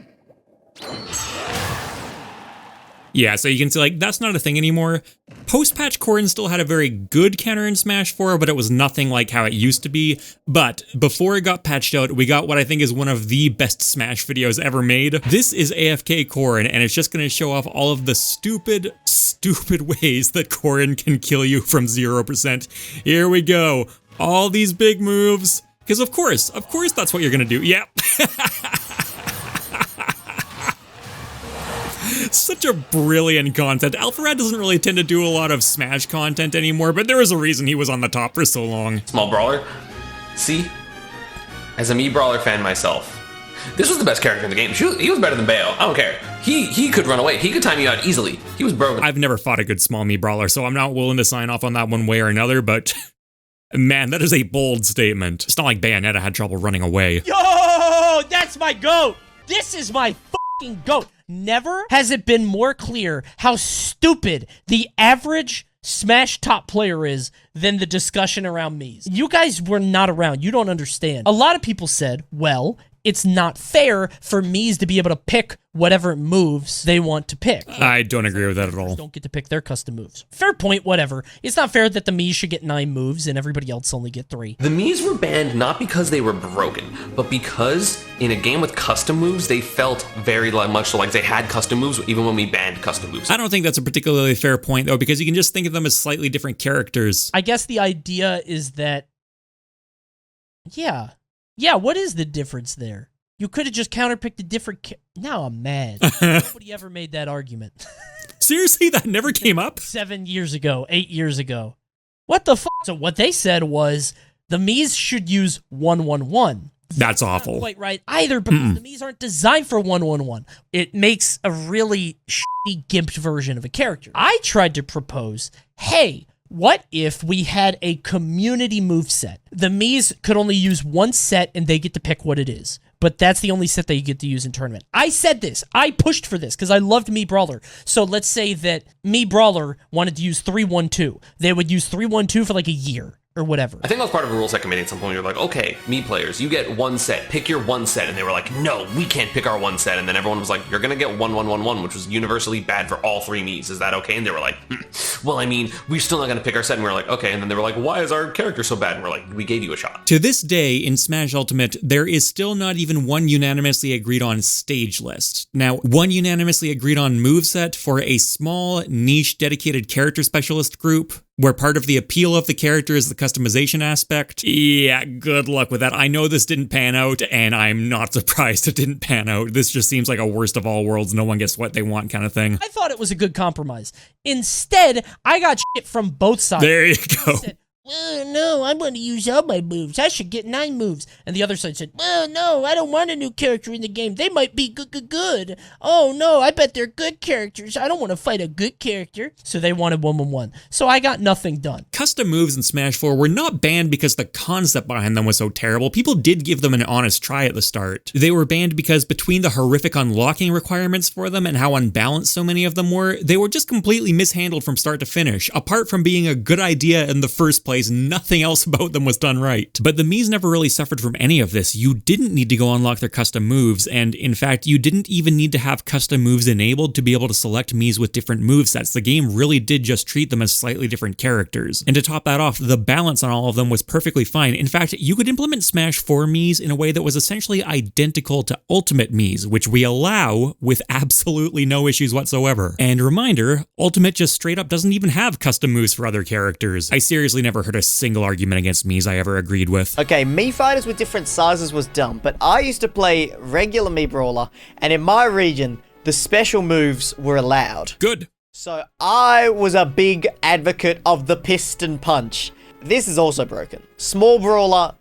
Yeah, so you can see, like, that's not a thing anymore. Post-patch Corrin still had a very good counter in Smash 4, but it was nothing like how it used to be. But before it got patched out, we got what I think is one of the best Smash videos ever made. This is AFK Corrin, and it's just going to show off all of the stupid ways that Corrin can kill you from 0%. Here we go. All these big moves. Because of course that's what you're going to do. Yep. Such a brilliant concept. Alpharad doesn't really tend to do a lot of Smash content anymore, but there was a reason he was on the top for so long. Small brawler. See? As a me brawler fan myself, this was the best character in the game. He was better than Bayo. I don't care. He could run away. He could time you out easily. He was broken. I've never fought a good small me brawler, so I'm not willing to sign off on that one way or another, but man, that is a bold statement. It's not like Bayonetta had trouble running away. Yo, that's my GOAT. This is my fucking GOAT. Never has it been more clear how stupid the average Smash top player is than the discussion around Mies. You guys were not around. You don't understand. A lot of people said, well, it's not fair for Mies to be able to pick whatever moves they want to pick. I don't agree with that at all. Don't get to pick their custom moves. Fair point, whatever. It's not fair that the Mies should get 9 moves and everybody else only get 3. The Miis were banned not because they were broken, but because in a game with custom moves, they felt very much like they had custom moves even when we banned custom moves. I don't think that's a particularly fair point, though, because you can just think of them as slightly different characters. I guess the idea is that, yeah, what is the difference there? You could have just counterpicked a different Now I'm mad. Nobody ever made that argument. Seriously, that never came up? 7 years ago, 8 years ago. What the fuck? So what they said was the Miis should use 1-1-1. That's awful. Not quite right either, because the Miis aren't designed for 1-1-1. It makes a really shitty gimped version of a character. I tried to propose, hey, what if we had a community moveset? The Miis could only use one set and they get to pick what it is. But that's the only set that you get to use in tournament. I said this. I pushed for this because I loved Me Brawler. So let's say that Me Brawler wanted to use 3-1-2. They would use 3-1-2 for like a year or whatever. I think that was part of a rule set committee at some point. You're like, okay, me players, you get one set. Pick your one set. And they were like, no, we can't pick our one set. And then everyone was like, you're going to get 1-1-1-1, which was universally bad for all 3 Miis. Is that okay? And they were like, well, I mean, we're still not going to pick our set. And we were like, okay. And then they were like, why is our character so bad? And we're like, we gave you a shot. To this day, in Smash Ultimate, there is still not even one unanimously agreed on stage list. Now, one unanimously agreed on moveset for a small, niche, dedicated character specialist group. where part of the appeal of the character is the customization aspect. Yeah, good luck with that. I know this didn't pan out, and I'm not surprised it didn't pan out. This just seems like a worst of all worlds, no one gets what they want kind of thing. I thought it was a good compromise. Instead, I got shit from both sides. There you go. Well, no, I want to use all my moves. I should get 9 moves. And the other side said, well, no, I don't want a new character in the game. They might be good. Oh, no, I bet they're good characters. I don't want to fight a good character. So they wanted 1-1-1. So I got nothing done. Custom moves in Smash 4 were not banned because the concept behind them was so terrible. People did give them an honest try at the start. They were banned because between the horrific unlocking requirements for them and how unbalanced so many of them were, they were just completely mishandled from start to finish. Apart from being a good idea in the first place, nothing else about them was done right. But the Mii's never really suffered from any of this. You didn't need to go unlock their custom moves, and in fact, you didn't even need to have custom moves enabled to be able to select Mii's with different movesets. The game really did just treat them as slightly different characters. And to top that off, the balance on all of them was perfectly fine. In fact, you could implement Smash 4 Mii's in a way that was essentially identical to Ultimate Mii's, which we allow with absolutely no issues whatsoever. And reminder, Ultimate just straight up doesn't even have custom moves for other characters. I seriously never heard a single argument against Mii's I ever agreed with. Okay, Mii fighters with different sizes was dumb, but I used to play regular Mii Brawler, and in my region, the special moves were allowed. Good. So I was a big advocate of the piston punch. This is also broken. Small Brawler,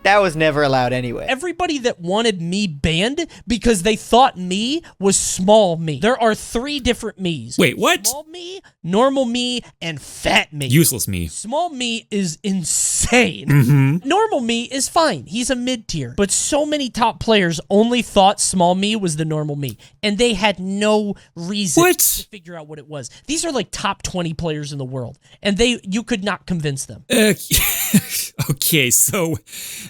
that was never allowed anywhere. Everybody that wanted Mii banned because they thought Mii was small Mii. There are 3 different Mii's. Wait, what? Small Mii, normal Mii, and fat Mii. Useless Mii. Small Mii is insane. Normal Mii is fine. He's a mid-tier. But so many top players only thought small Mii was the normal Mii. And they had no reason to figure out what it was. These are like top 20 players in the world. And you could not convince them. Okay, so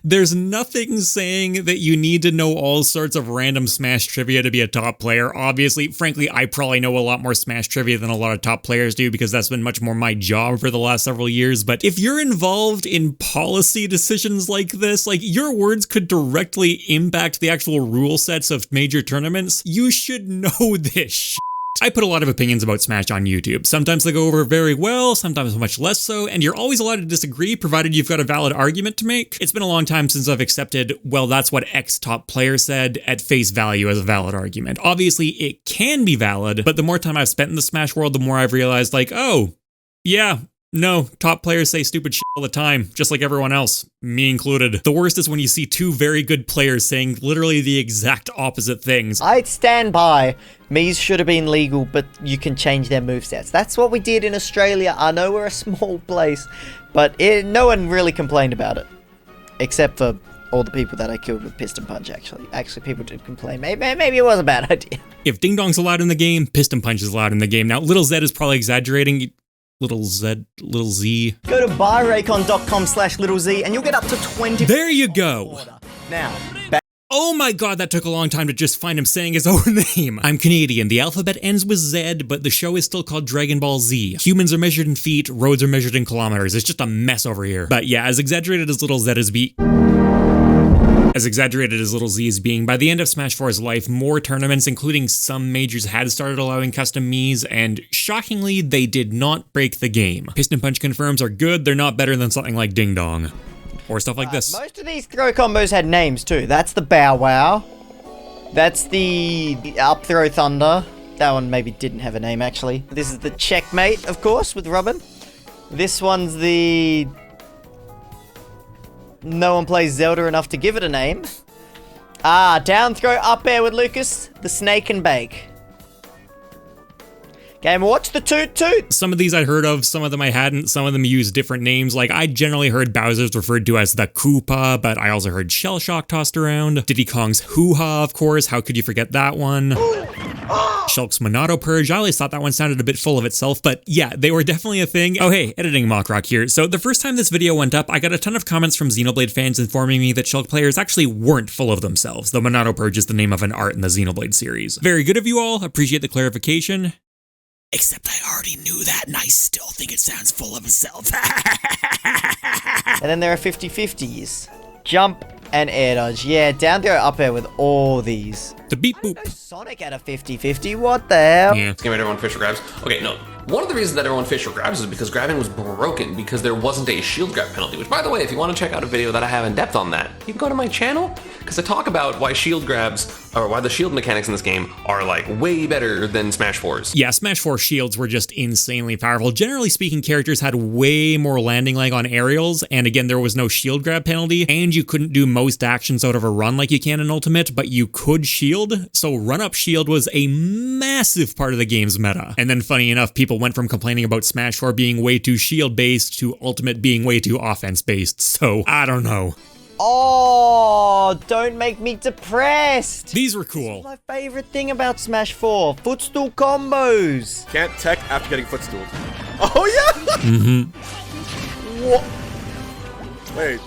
there's nothing saying that you need to know all sorts of random Smash trivia to be a top player. Obviously, frankly, I probably know a lot more Smash trivia than a lot of top players do because that's been much more my job for the last several years. But if you're involved in policy decisions like this, like your words could directly impact the actual rule sets of major tournaments, you should know this shit. I put a lot of opinions about Smash on YouTube. Sometimes they go over very well, sometimes much less so, and you're always allowed to disagree provided you've got a valid argument to make. It's been a long time since I've accepted, well, that's what X top player said at face value as a valid argument. Obviously, it can be valid, but the more time I've spent in the Smash world, the more I've realized, like, oh, yeah, no, top players say stupid shit all the time, just like everyone else, me included. The worst is when you see 2 very good players saying literally the exact opposite things. I'd stand by Mii's should have been legal, but you can change their movesets. That's what we did in Australia. I know we're a small place, but no one really complained about it. Except for all the people that I killed with Piston Punch, actually. Actually, people did complain. Maybe it was a bad idea. If Ding Dong's allowed in the game, Piston Punch is allowed in the game. Now, Little Zed is probably exaggerating. Little Z. Go to buyraycon.com/littlez and you'll get up to 20. There you go. Now, oh my god, that took a long time to just find him saying his own name. I'm Canadian. The alphabet ends with Z, but the show is still called Dragon Ball Z. Humans are measured in feet, roads are measured in kilometers. It's just a mess over here. But yeah, as exaggerated as Little Z is being, by the end of Smash 4's life, more tournaments, including some majors, had started allowing custom Mii's, and shockingly, they did not break the game. Piston Punch confirms are good, they're not better than something like Ding Dong. Or stuff like this. Most of these throw combos had names too. That's the Bow Wow. That's the Up Throw Thunder. That one maybe didn't have a name, actually. This is the Checkmate, of course, with Robin. This one's the... No one plays Zelda enough to give it a name. Down throw up air with Lucas. The Snake and Bake. Game Watch the Toot Toot. Some of these I'd heard of, some of them I hadn't, some of them use different names. Like, I generally heard Bowser's referred to as the Koopa, but I also heard Shell Shock tossed around. Diddy Kong's Hoo-Ha, of course, how could you forget that one? Shulk's Monado Purge, I always thought that one sounded a bit full of itself, but yeah, they were definitely a thing. Oh hey, editing MockRock here. So the first time this video went up, I got a ton of comments from Xenoblade fans informing me that Shulk players actually weren't full of themselves. The Monado Purge is the name of an art in the Xenoblade series. Very good of you all, appreciate the clarification. Except I already knew that, and I still think it sounds full of itself. And then there are 50-50s. Jump and air dodge. Yeah, down throw up air with all these. The beep boop. Sonic at a 50-50, what the hell? Yeah. Game everyone Fisher grabs. Okay, no. One of the reasons that everyone fished for grabs is because grabbing was broken because there wasn't a shield grab penalty, which, by the way, if you want to check out a video that I have in depth on that, you can go to my channel, because I talk about why shield grabs, or why the shield mechanics in this game are like way better than Smash 4's. Yeah, Smash 4 shields were just insanely powerful. Generally speaking, characters had way more landing lag on aerials, and again, there was no shield grab penalty, and you couldn't do most actions out of a run like you can in Ultimate, but you could shield, so run-up shield was a massive part of the game's meta. And then, funny enough, people went from complaining about Smash 4 being way too shield-based to Ultimate being way too offense-based, so I don't know. Oh, don't make me depressed. These were cool. My favorite thing about Smash 4, footstool combos. Can't tech after getting footstooled. Oh, yeah! Mm-hmm. What? Wait.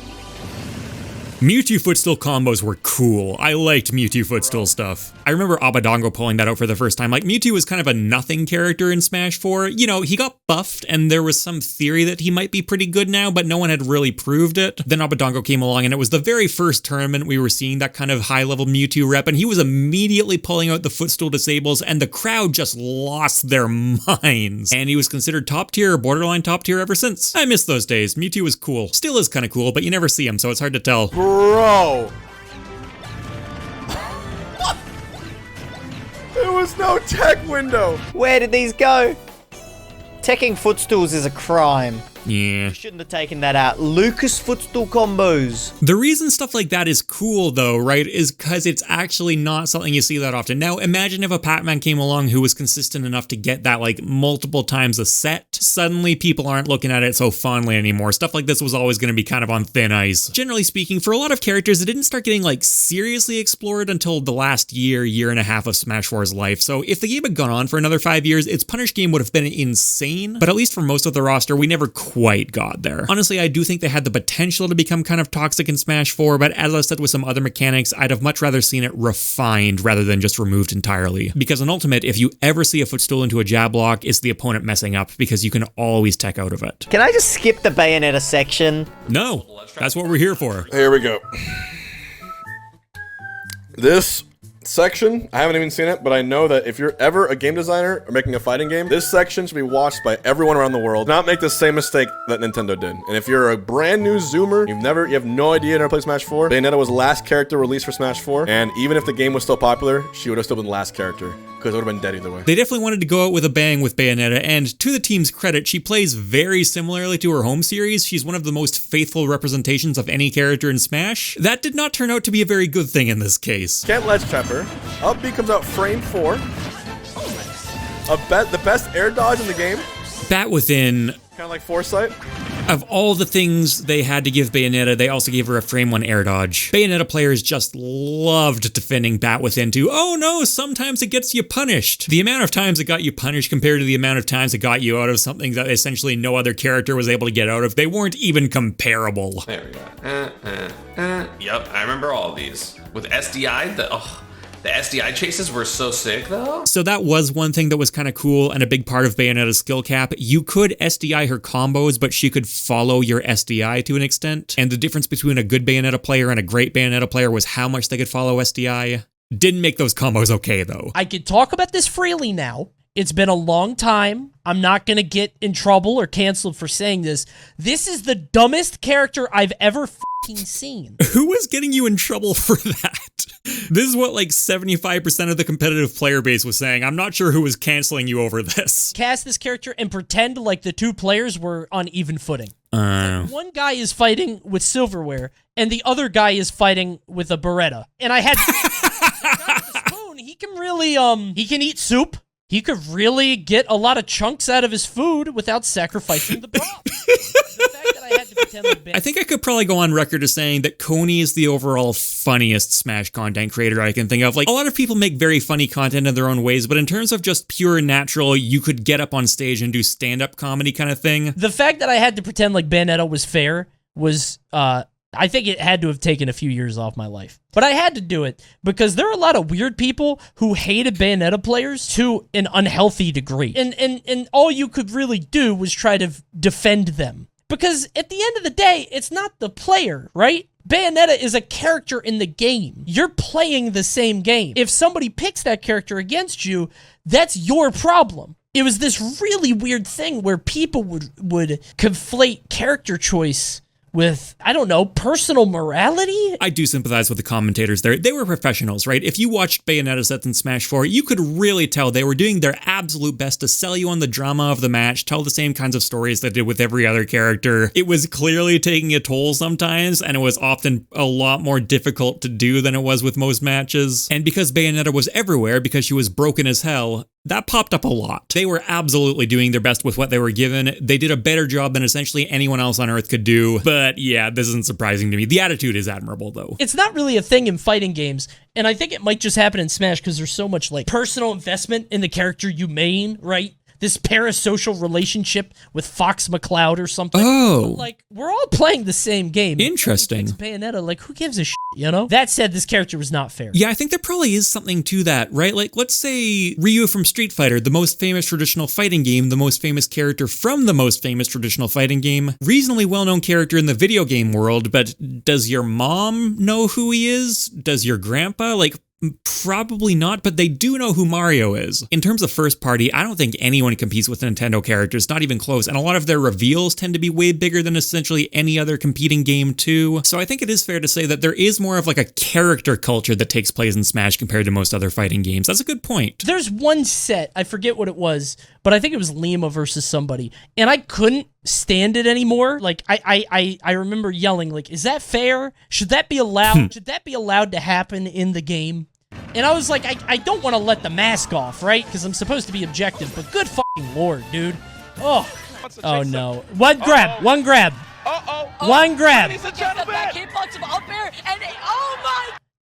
Mewtwo footstool combos were cool. I liked Mewtwo footstool stuff. I remember Abadongo pulling that out for the first time. Like, Mewtwo was kind of a nothing character in Smash 4. You know, he got buffed, and there was some theory that he might be pretty good now, but no one had really proved it. Then Abadongo came along, and it was the very first tournament we were seeing that kind of high-level Mewtwo rep, and he was immediately pulling out the footstool disables, and the crowd just lost their minds. And he was considered top tier or borderline top tier ever since. I miss those days. Mewtwo was cool. Still is kind of cool, but you never see him, so it's hard to tell. Bro. There was no tech window. Where did these go? Teching footstools is a crime. Yeah. Shouldn't have taken that out. Lucas footstool combos. The reason stuff like that is cool, though, right, is because it's actually not something you see that often. Now, imagine if a Pac-Man came along who was consistent enough to get that, like, multiple times a set. Suddenly, people aren't looking at it so fondly anymore. Stuff like this was always going to be kind of on thin ice. Generally speaking, for a lot of characters, it didn't start getting, like, seriously explored until the last year and a half of Smash 4's life. So if the game had gone on for another 5 years, its Punish game would have been insane. But at least for most of the roster, we never quite got there. Honestly, I do think they had the potential to become kind of toxic in Smash 4, but as I said with some other mechanics, I'd have much rather seen it refined rather than just removed entirely. Because in Ultimate, if you ever see a footstool into a jab block, it's the opponent messing up because you can always tech out of it. Can I just skip the Bayonetta section? No, that's what we're here for. Here we go. This section, I haven't even seen it, but I know that if you're ever a game designer or making a fighting game, this section should be watched by everyone around the world. Do not make the same mistake that Nintendo did. And if you're a brand new Zoomer, you have no idea how to play Smash 4, Bayonetta was the last character released for Smash 4, and even if the game was still popular, she would have still been the last character, because it would have been dead either way. They definitely wanted to go out with a bang with Bayonetta, and to the team's credit, she plays very similarly to her home series. She's one of the most faithful representations of any character in Smash. That did not turn out to be a very good thing in this case. Can't ledge trap her. Up B comes out frame 4. The best air dodge in the game. Bat Within, Kind of like Foresight. of all the things they had to give Bayonetta, they also gave her a frame 1 air dodge. Bayonetta players just loved defending Bat Within to, oh no, sometimes it gets you punished. The amount of times it got you punished compared to the amount of times it got you out of something that essentially no other character was able to get out of, they weren't even comparable. There we go. Yep, I remember all of these. With SDI, the SDI chases were so sick, though. So that was one thing that was kind of cool and a big part of Bayonetta's skill cap. You could SDI her combos, but she could follow your SDI to an extent. And the difference between a good Bayonetta player and a great Bayonetta player was how much they could follow SDI. Didn't make those combos okay, though. I could talk about this freely now. It's been a long time. I'm not going to get in trouble or canceled for saying this. This is the dumbest character I've ever seen. Who was getting you in trouble for that? This is what like 75% of the competitive player base was saying. I'm not sure who was canceling you over this. Cast this character and pretend like the two players were on even footing. One guy is fighting with silverware and the other guy is fighting with a Beretta. And I had the spoon. He can really he can eat soup. He could really get a lot of chunks out of his food without sacrificing the prop. The fact that I had to pretend like I think I could probably go on record as saying that Coney is the overall funniest Smash content creator I can think of. Like, a lot of people make very funny content in their own ways, but in terms of just pure natural, you could get up on stage and do stand-up comedy kind of thing. The fact that I had to pretend like Bayonetta was fair was, I think it had to have taken a few years off my life. But I had to do it because there are a lot of weird people who hated Bayonetta players to an unhealthy degree. And all you could really do was try to defend them. Because at the end of the day, it's not the player, right? Bayonetta is a character in the game. You're playing the same game. If somebody picks that character against you, that's your problem. it was this really weird thing where people would conflate character choice with, I don't know, personal morality? I do sympathize with the commentators there. They were professionals, right? If you watched Bayonetta sets in Smash 4, you could really tell they were doing their absolute best to sell you on the drama of the match, tell the same kinds of stories they did with every other character. It was clearly taking a toll sometimes, and it was often a lot more difficult to do than it was with most matches. And because Bayonetta was everywhere, because she was broken as hell, that popped up a lot. They were absolutely doing their best with what they were given. They did a better job than essentially anyone else on Earth could do. But yeah, this isn't surprising to me. The attitude is admirable, though. It's not really a thing in fighting games, and I think it might just happen in Smash because there's so much like personal investment in the character you main, right? This parasocial relationship with Fox McCloud or something. Oh. But, like, we're all playing the same game. Interesting. It's Bayonetta, like, who gives a shit, you know? That said, this character was not fair. Yeah, I think there probably is something to that, right? Like, let's say Ryu from Street Fighter, the most famous traditional fighting game, the most famous character from the most famous traditional fighting game, reasonably well-known character in the video game world, but does your mom know who he is? Does your grandpa? Like, probably not, but they do know who Mario is. In terms of first party, I don't think anyone competes with Nintendo characters, not even close, and a lot of their reveals tend to be way bigger than essentially any other competing game too. So I think it is fair to say that there is more of like a character culture that takes place in Smash compared to most other fighting games. That's a good point. There's one set, I forget what it was, but I think it was Lima versus somebody, and I couldn't stand it anymore. Like, I remember yelling, like, is that fair? Should that be allowed? Should that be allowed to happen in the game? And I was like, I don't want to let the mask off, right? Because I'm supposed to be objective, but good fucking lord, dude. Oh no. One grab. One grab. One grab.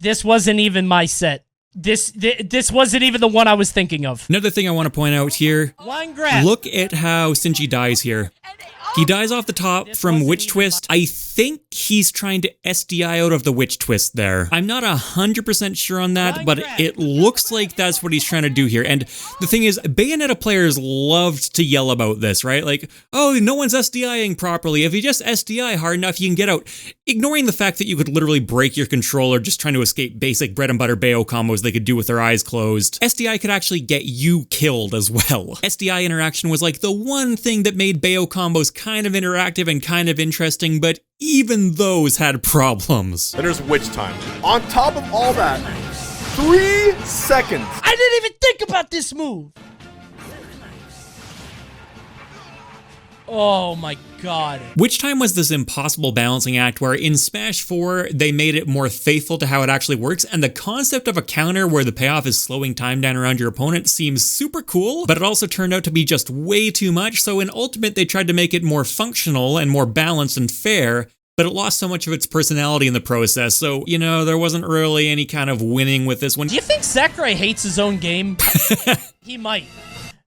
This wasn't even my set. This wasn't even the one I was thinking of. Another thing I want to point out here. One grab. Look at how Shinji dies here. He dies off the top from Witch Twist. I think he's trying to SDI out of the Witch Twist there. I'm not 100% sure on that, but it looks like that's what he's trying to do here. And the thing is, Bayonetta players loved to yell about this, right? Like, oh, no one's SDIing properly. If you just SDI hard enough, you can get out. Ignoring the fact that you could literally break your controller just trying to escape basic bread and butter Bayo combos they could do with their eyes closed, SDI could actually get you killed as well. SDI interaction was like the one thing that made Bayo combos kind of interactive and kind of interesting, but even those had problems. Then there's Witch Time. On top of all that, 3 seconds. I didn't even think about this move. Oh my god. Witch Time was this impossible balancing act where in Smash 4, they made it more faithful to how it actually works, and the concept of a counter where the payoff is slowing time down around your opponent seems super cool, but it also turned out to be just way too much, so in Ultimate they tried to make it more functional and more balanced and fair, but it lost so much of its personality in the process, so, you know, there wasn't really any kind of winning with this one. Do you think Sakurai hates his own game? He might.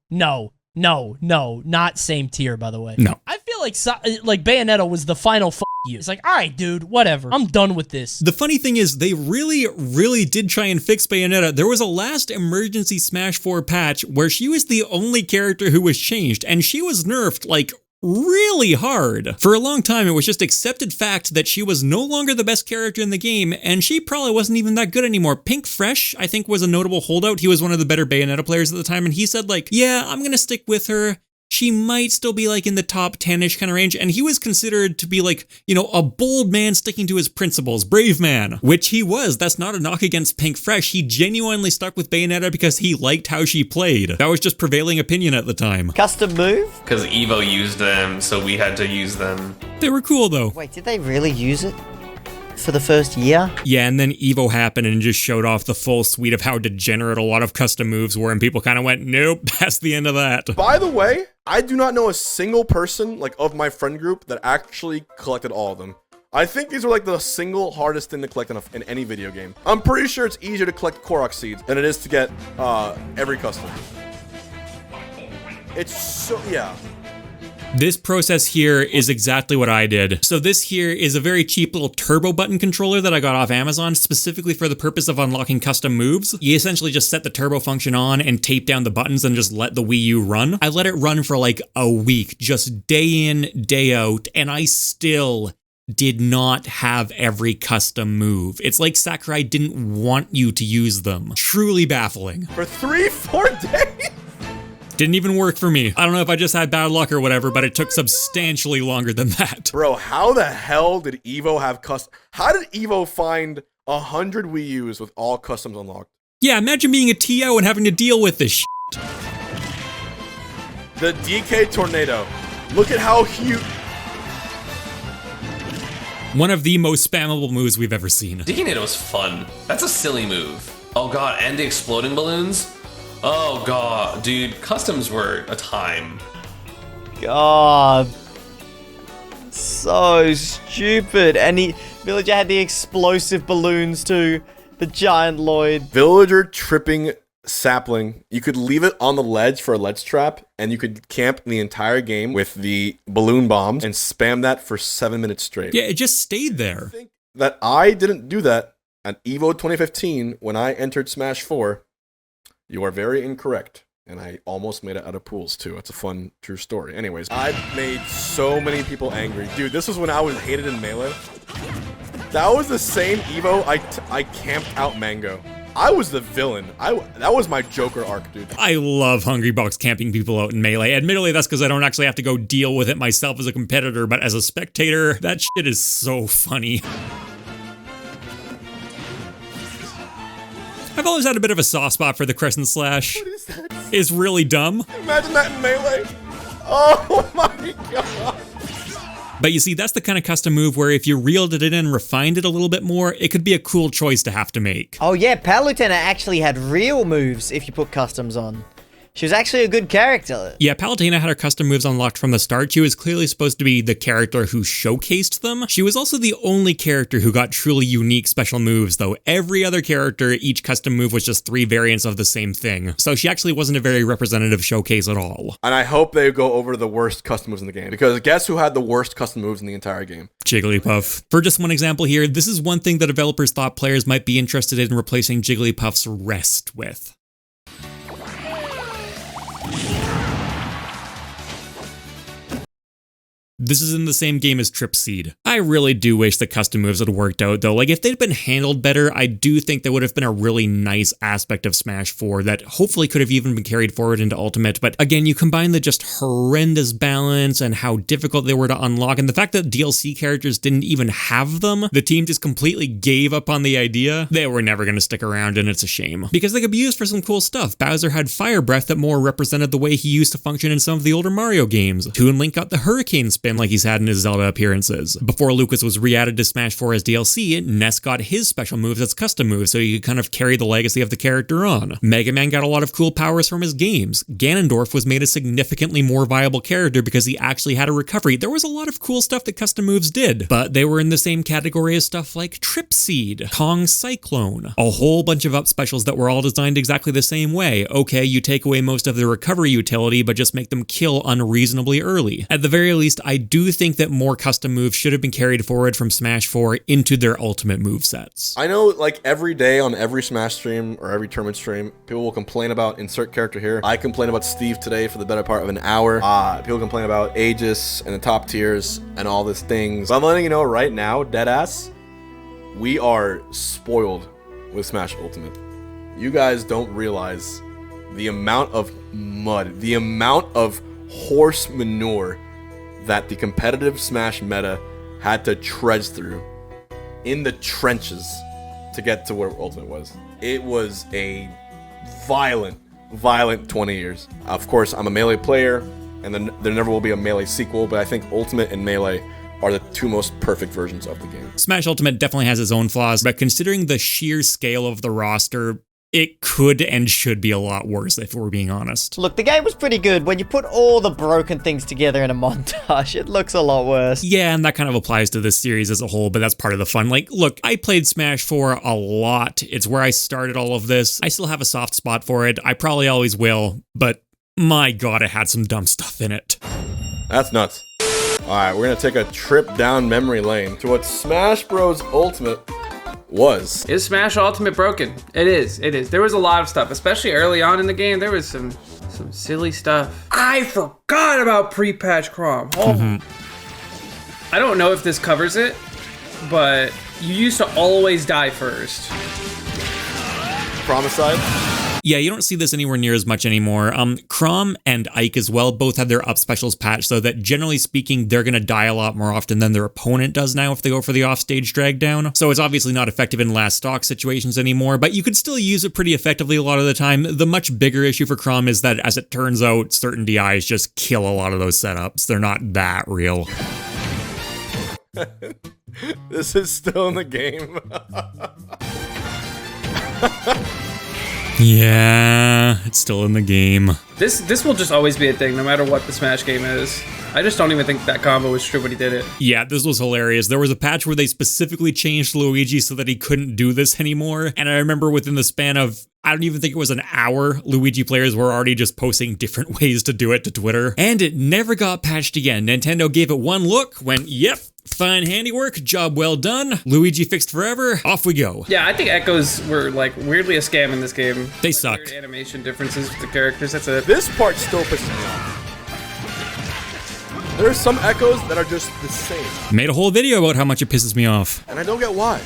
No, not same tier, by the way. No. I feel like Bayonetta was the final you. It's like, all right, dude, whatever. I'm done with this. The funny thing is, they really did try and fix Bayonetta. There was a last emergency Smash 4 patch where she was the only character who was changed, and she was nerfed, like, really hard. For a long time, it was just accepted fact that she was no longer the best character in the game, and she probably wasn't even that good anymore. Pink Fresh, I think, was a notable holdout. He was one of the better Bayonetta players at the time, and he said, like, yeah, I'm gonna stick with her. She might still be like in the top 10-ish kind of range, and he was considered to be like, you know, a bold man sticking to his principles, brave man, which he was. That's not a knock against Pink Fresh. He genuinely stuck with Bayonetta because he liked how she played. That was just prevailing opinion at the time. Custom move? Because Evo used them, so we had to use them. They were cool though. Wait, did they really use it? For the first year? Yeah, and then Evo happened and just showed off the full suite of how degenerate a lot of custom moves were, and people kind of went, nope, that's the end of that. By the way, I do not know a single person, like, of my friend group that actually collected all of them. I think these are, like, the single hardest thing to collect in any video game. I'm pretty sure it's easier to collect Korok seeds than it is to get every custom. It's so, yeah. This process here is exactly what I did. So this here is a very cheap little turbo button controller that I got off Amazon specifically for the purpose of unlocking custom moves. You essentially just set the turbo function on and tape down the buttons and just let the Wii U run. I let it run for like a week, just day in, day out, and I still did not have every custom move. It's like Sakurai didn't want you to use them. Truly baffling. For 3-4 days? Didn't even work for me. I don't know if I just had bad luck or whatever, but it took substantially longer than that. Bro, how the hell did Evo have How did Evo find 100 Wii U's with all customs unlocked? Yeah, imagine being a TO and having to deal with this shit. The DK Tornado. Look at how huge. One of the most spammable moves we've ever seen. DK was fun. That's a silly move. Oh god, and the exploding balloons? Oh god, dude, customs were a time. God. So stupid. And Villager had the explosive balloons too. The giant Lloyd. Villager tripping sapling. You could leave it on the ledge for a ledge trap, and you could camp the entire game with the balloon bombs and spam that for 7 minutes straight. Yeah, it just stayed there. I think that I didn't do that at EVO 2015 when I entered Smash 4. You are very incorrect. And I almost made it out of pools too. It's a fun, true story. Anyways, I made so many people angry. Dude, this was when I was hated in Melee. That was the same EVO I camped out Mango. I was the villain. That was my Joker arc, dude. I love Hungrybox camping people out in Melee. Admittedly, that's because I don't actually have to go deal with it myself as a competitor, but as a spectator, that shit is so funny. I've always had a bit of a soft spot for the Crescent Slash. What is that? It's really dumb. Imagine that in Melee. Oh my god. But you see, that's the kind of custom move where if you reeled it in and refined it a little bit more, it could be a cool choice to have to make. Oh yeah, Palutena actually had real moves if you put customs on. She was actually a good character. Yeah, Palutena had her custom moves unlocked from the start. She was clearly supposed to be the character who showcased them. She was also the only character who got truly unique special moves, though. Every other character, each custom move was just 3 variants of the same thing. So she actually wasn't a very representative showcase at all. And I hope they go over the worst custom moves in the game, because guess who had the worst custom moves in the entire game? Jigglypuff. For just one example here, this is one thing that developers thought players might be interested in replacing Jigglypuff's rest with. This is in the same game as Trip Seed. I really do wish the custom moves had worked out though. Like if they'd been handled better, I do think that would have been a really nice aspect of Smash 4 that hopefully could have even been carried forward into Ultimate. But again, you combine the just horrendous balance and how difficult they were to unlock, and the fact that DLC characters didn't even have them, the team just completely gave up on the idea. They were never going to stick around, and it's a shame. Because they could be used for some cool stuff. Bowser had Fire Breath that more represented the way he used to function in some of the older Mario games. Toon Link got the Hurricane Spin like he's had in his Zelda appearances. Before Lucas was re-added to Smash 4 as DLC, Ness got his special moves as custom moves so he could kind of carry the legacy of the character on. Mega Man got a lot of cool powers from his games. Ganondorf was made a significantly more viable character because he actually had a recovery. There was a lot of cool stuff that custom moves did, but they were in the same category as stuff like Trip Seed, Kong Cyclone, a whole bunch of up specials that were all designed exactly the same way. Okay, you take away most of the recovery utility, but just make them kill unreasonably early. At the very least, I do think that more custom moves should have been carried forward from Smash 4 into their ultimate movesets. I know, like, every day on every Smash stream or every tournament stream, people will complain about insert character here. I complain about Steve today for the better part of an hour. People complain about Aegis and the top tiers and all these things. But I'm letting you know right now, deadass, we are spoiled with Smash Ultimate. You guys don't realize the amount of mud, the amount of horse manure that the competitive Smash meta had to trudge through in the trenches to get to where Ultimate was. It was a violent 20 years. Of course, I'm a Melee player, and then there never will be a Melee sequel, but I think Ultimate and Melee are the 2 most perfect versions of the game. Smash Ultimate definitely has its own flaws, but considering the sheer scale of the roster, it could and should be a lot worse, if we're being honest. Look, the game was pretty good. When you put all the broken things together in a montage, it looks a lot worse. Yeah, and that kind of applies to this series as a whole, but that's part of the fun. Like, look, I played Smash 4 a lot. It's where I started all of this. I still have a soft spot for it. I probably always will, but my god, it had some dumb stuff in it. That's nuts. Alright, we're gonna take a trip down memory lane to what Smash Bros. Ultimate was. Is Smash Ultimate broken? It is. It is. There was a lot of stuff, especially early on in the game. There was some silly stuff. I forgot about pre-patch Crom. Oh. I don't know if this covers it, but you used to always die first. Promicide? Yeah, you don't see this anywhere near as much anymore. Chrom and Ike as well both have their up specials patch, so that generally speaking, they're going to die a lot more often than their opponent does now if they go for the offstage drag down. So it's obviously not effective in last stock situations anymore, but you could still use it pretty effectively a lot of the time. The much bigger issue for Chrom is that, as it turns out, certain DIs just kill a lot of those setups. They're not that real. This is still in the game. Yeah, it's still in the game. This will just always be a thing, no matter what the Smash game is. I just don't even think that combo was true when he did it. Yeah, this was hilarious. There was a patch where they specifically changed Luigi so that he couldn't do this anymore. And I remember within the span of, I don't even think it was an hour, Luigi players were already just posting different ways to do it to Twitter. And it never got patched again. Nintendo gave it one look, went, yep, fine handiwork, job well done, Luigi fixed forever, off we go. Yeah, I think echoes were like weirdly a scam in this game. They suck. Weird animation differences with the characters, that's it. This part still pisses me off. There are some echoes that are just the same. Made a whole video about how much it pisses me off. And I don't get why.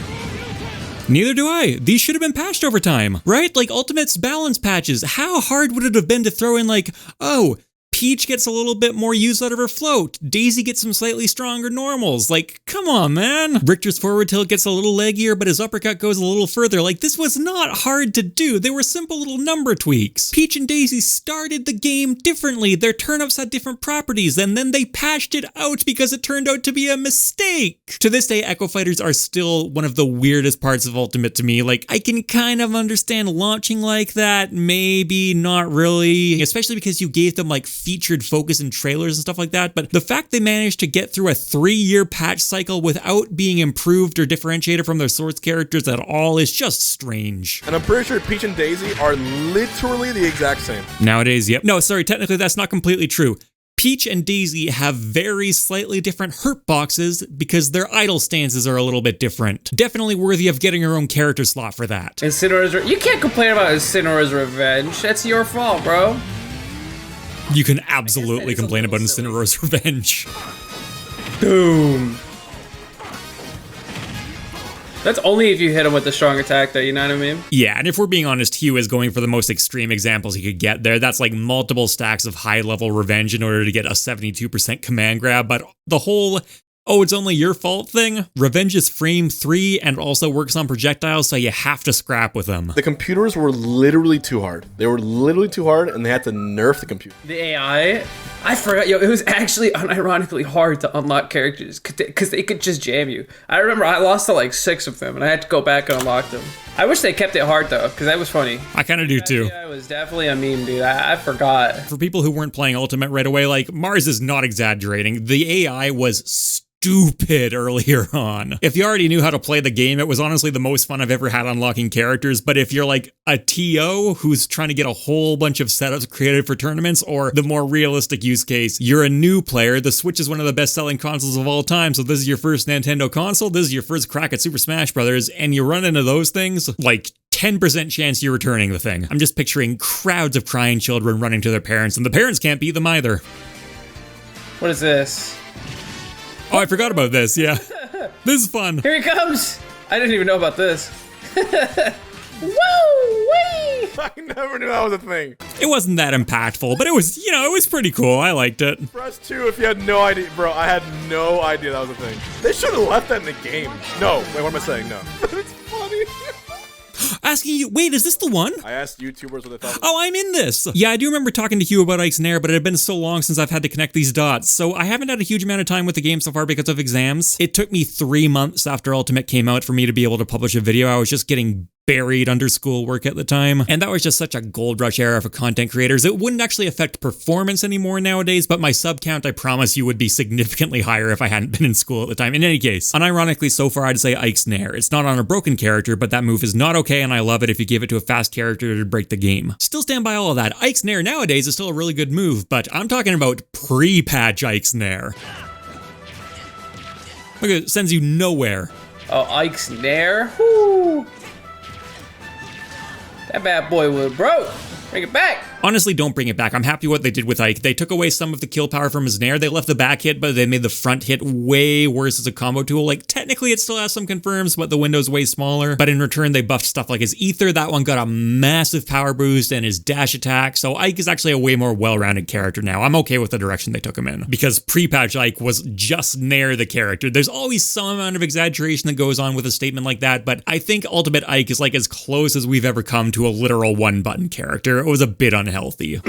Neither do I. These should have been patched over time, right? Like Ultimate's balance patches. How hard would it have been to throw in like, oh, Peach gets a little bit more use out of her float. Daisy gets some slightly stronger normals. Like, come on, man. Richter's forward tilt gets a little leggier, but his uppercut goes a little further. Like, this was not hard to do. They were simple little number tweaks. Peach and Daisy started the game differently. Their turnips had different properties, and then they patched it out because it turned out to be a mistake. To this day, Echo Fighters are still one of the weirdest parts of Ultimate to me. Like, I can kind of understand launching like that, maybe not really, especially because you gave them like featured focus in trailers and stuff like that, but the fact they managed to get through a 3-year patch cycle without being improved or differentiated from their source characters at all is just strange. And I'm pretty sure Peach and Daisy are literally the exact same. Nowadays, yep. No, sorry, technically that's not completely true. Peach and Daisy have very slightly different hurt boxes because their idle stances are a little bit different. Definitely worthy of getting your own character slot for that. You can't complain about Incineroar's revenge. That's your fault, bro. You can absolutely complain about Incineroar's revenge. Boom. That's only if you hit him with a strong attack, though, you know what I mean? Yeah, and if we're being honest, Heeew is going for the most extreme examples he could get there. That's like multiple stacks of high-level revenge in order to get a 72% command grab, but the whole, oh, it's only your fault thing? Revenge is frame 3 and also works on projectiles, so you have to scrap with them. The computers were literally too hard. They were literally too hard, and they had to nerf the computer. The AI? I forgot, yo, it was actually unironically hard to unlock characters because they could just jam you. I remember I lost to like 6 of them, and I had to go back and unlock them. I wish they kept it hard, though, because that was funny. I kind of do, too. Yeah, it was definitely a meme, dude. I forgot. For people who weren't playing Ultimate right away, like, Mars is not exaggerating. The AI was stupid earlier on. If you already knew how to play the game, it was honestly the most fun I've ever had unlocking characters, but if you're like a TO who's trying to get a whole bunch of setups created for tournaments, or the more realistic use case, you're a new player, the Switch is one of the best-selling consoles of all time, so this is your first Nintendo console, this is your first crack at Super Smash Bros., and you run into those things, like 10% chance you're returning the thing. I'm just picturing crowds of crying children running to their parents, and the parents can't beat them either. What is this? Oh, I forgot about this, yeah. This is fun. Here he comes! I didn't even know about this. Woo! Wee! I never knew that was a thing. It wasn't that impactful, but it was, you know, it was pretty cool. I liked it. Press 2 if you had no idea. Bro, I had no idea that was a thing. They should have left that in the game. No, wait, what am I saying? No. It's funny. Asking you, wait, is this the one? I asked YouTubers what they thought. Oh, I'm in this. Yeah, I do remember talking to Heeew about Ike's Nair, but it had been so long since I've had to connect these dots, so I haven't had a huge amount of time with the game so far because of exams. It took me 3 months after Ultimate came out for me to be able to publish a video. I was just getting buried under schoolwork at the time, and that was just such a gold rush era for content creators. It wouldn't actually affect performance anymore nowadays, but my sub count, I promise you, would be significantly higher if I hadn't been in school at the time. In any case, unironically, so far I'd say Ike's Nair. It's not on a broken character, but that move is not okay, and I love it if you give it to a fast character to break the game. Still stand by all of that. Ike's Nair nowadays is still a really good move, but I'm talking about pre-patch Ike's Nair. Look, it sends you nowhere. Oh, Ike's Nair? Whoo! That bad boy was broke. Bring it back. Honestly, don't bring it back. I'm happy what they did with Ike. They took away some of the kill power from his Nair. They left the back hit, but they made the front hit way worse as a combo tool. Like, technically it still has some confirms, but the window's way smaller. But in return, they buffed stuff like his Ether. That one got a massive power boost, and his dash attack. So Ike is actually a way more well-rounded character now. I'm okay with the direction they took him in. Because pre-patch Ike was just Nair the character. There's always some amount of exaggeration that goes on with a statement like that, but I think Ultimate Ike is like as close as we've ever come to a literal one-button character. It was a bit unhealthy.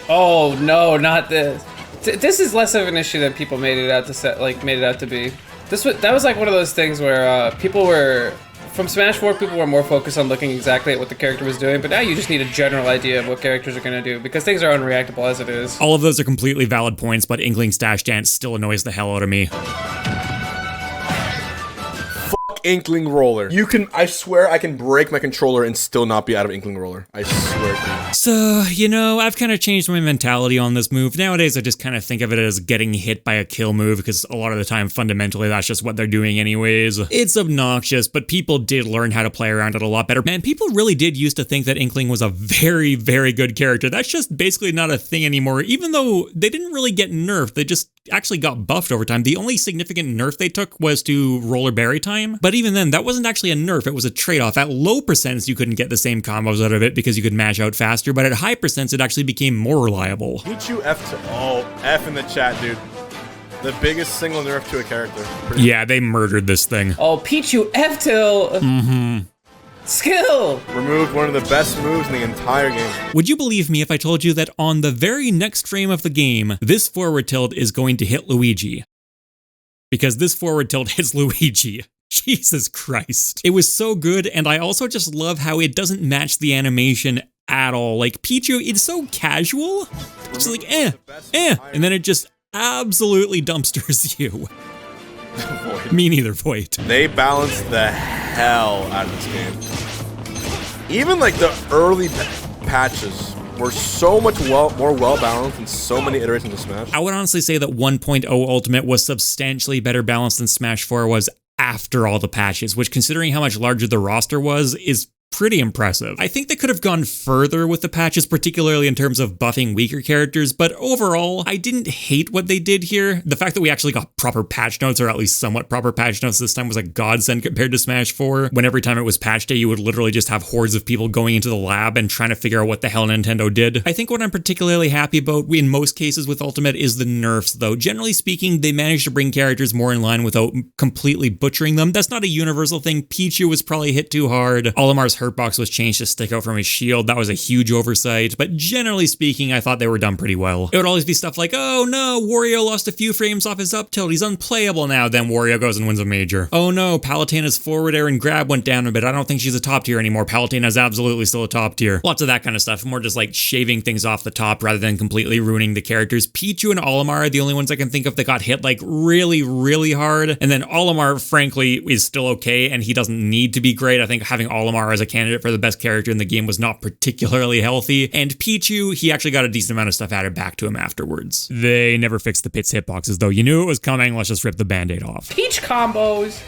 Oh no, not this. This is less of an issue than people made it out to be. That was like one of those things where people were from Smash 4. People were more focused on looking exactly at what the character was doing, but now you just need a general idea of what characters are going to do because things are unreactable as it is. All of those are completely valid points, but Inkling's dash dance still annoys the hell out of me. Inkling Roller. I swear I can break my controller and still not be out of Inkling Roller. I swear to you. So, you know, I've kind of changed my mentality on this move. Nowadays, I just kind of think of it as getting hit by a kill move because a lot of the time, fundamentally, that's just what they're doing anyways. It's obnoxious, but people did learn how to play around it a lot better. Man, people really did used to think that Inkling was a very, very good character. That's just basically not a thing anymore, even though they didn't really get nerfed. They just actually got buffed over time. The only significant nerf they took was to roller berry time, but even then, that wasn't actually a nerf, it was a trade-off. At low percents, you couldn't get the same combos out of it because you could mash out faster, but at high percents, it actually became more reliable. Pichu F in the chat, dude. The biggest single nerf to a character. Yeah, they murdered this thing. Oh, Pichu F-Till! Skill! Removed one of the best moves in the entire game. Would you believe me if I told you that on the very next frame of the game, this forward tilt is going to hit Luigi? Because this forward tilt hits Luigi. Jesus Christ. It was so good, and I also just love how it doesn't match the animation at all. Like, Pichu, it's so casual. It's like, and then it just absolutely dumpsters you. Me neither, Void. They balanced the hell out of this game. Even like the early patches were so much more well-balanced and so many iterations of Smash. I would honestly say that 1.0 Ultimate was substantially better balanced than Smash 4 was after all the patches, which, considering how much larger the roster was, is pretty impressive. I think they could have gone further with the patches, particularly in terms of buffing weaker characters, but overall, I didn't hate what they did here. The fact that we actually got proper patch notes, or at least somewhat proper patch notes this time, was a godsend compared to Smash 4, when every time it was patch day, you would literally just have hordes of people going into the lab and trying to figure out what the hell Nintendo did. I think what I'm particularly happy about in most cases with Ultimate is the nerfs, though. Generally speaking, they managed to bring characters more in line without completely butchering them. That's not a universal thing. Pichu was probably hit too hard. Olimar's Hurtbox was changed to stick out from his shield. That was a huge oversight, but generally speaking, I thought they were done pretty well. It would always be stuff like, oh no, Wario lost a few frames off his up tilt, he's unplayable now, then Wario goes and wins a major. Oh no, Palutena's forward air and grab went down a bit, I don't think she's a top tier anymore, Palutena's absolutely still a top tier. Lots of that kind of stuff, more just like shaving things off the top rather than completely ruining the characters. Pichu and Olimar are the only ones I can think of that got hit like really, really hard, and then Olimar, frankly, is still okay, and he doesn't need to be great. I think having Olimar as a candidate for the best character in the game was not particularly healthy, and Pichu, he actually got a decent amount of stuff added back to him afterwards. They never fixed the Pit's hitboxes though. You knew it was coming, let's just rip the band-aid off. Peach combos!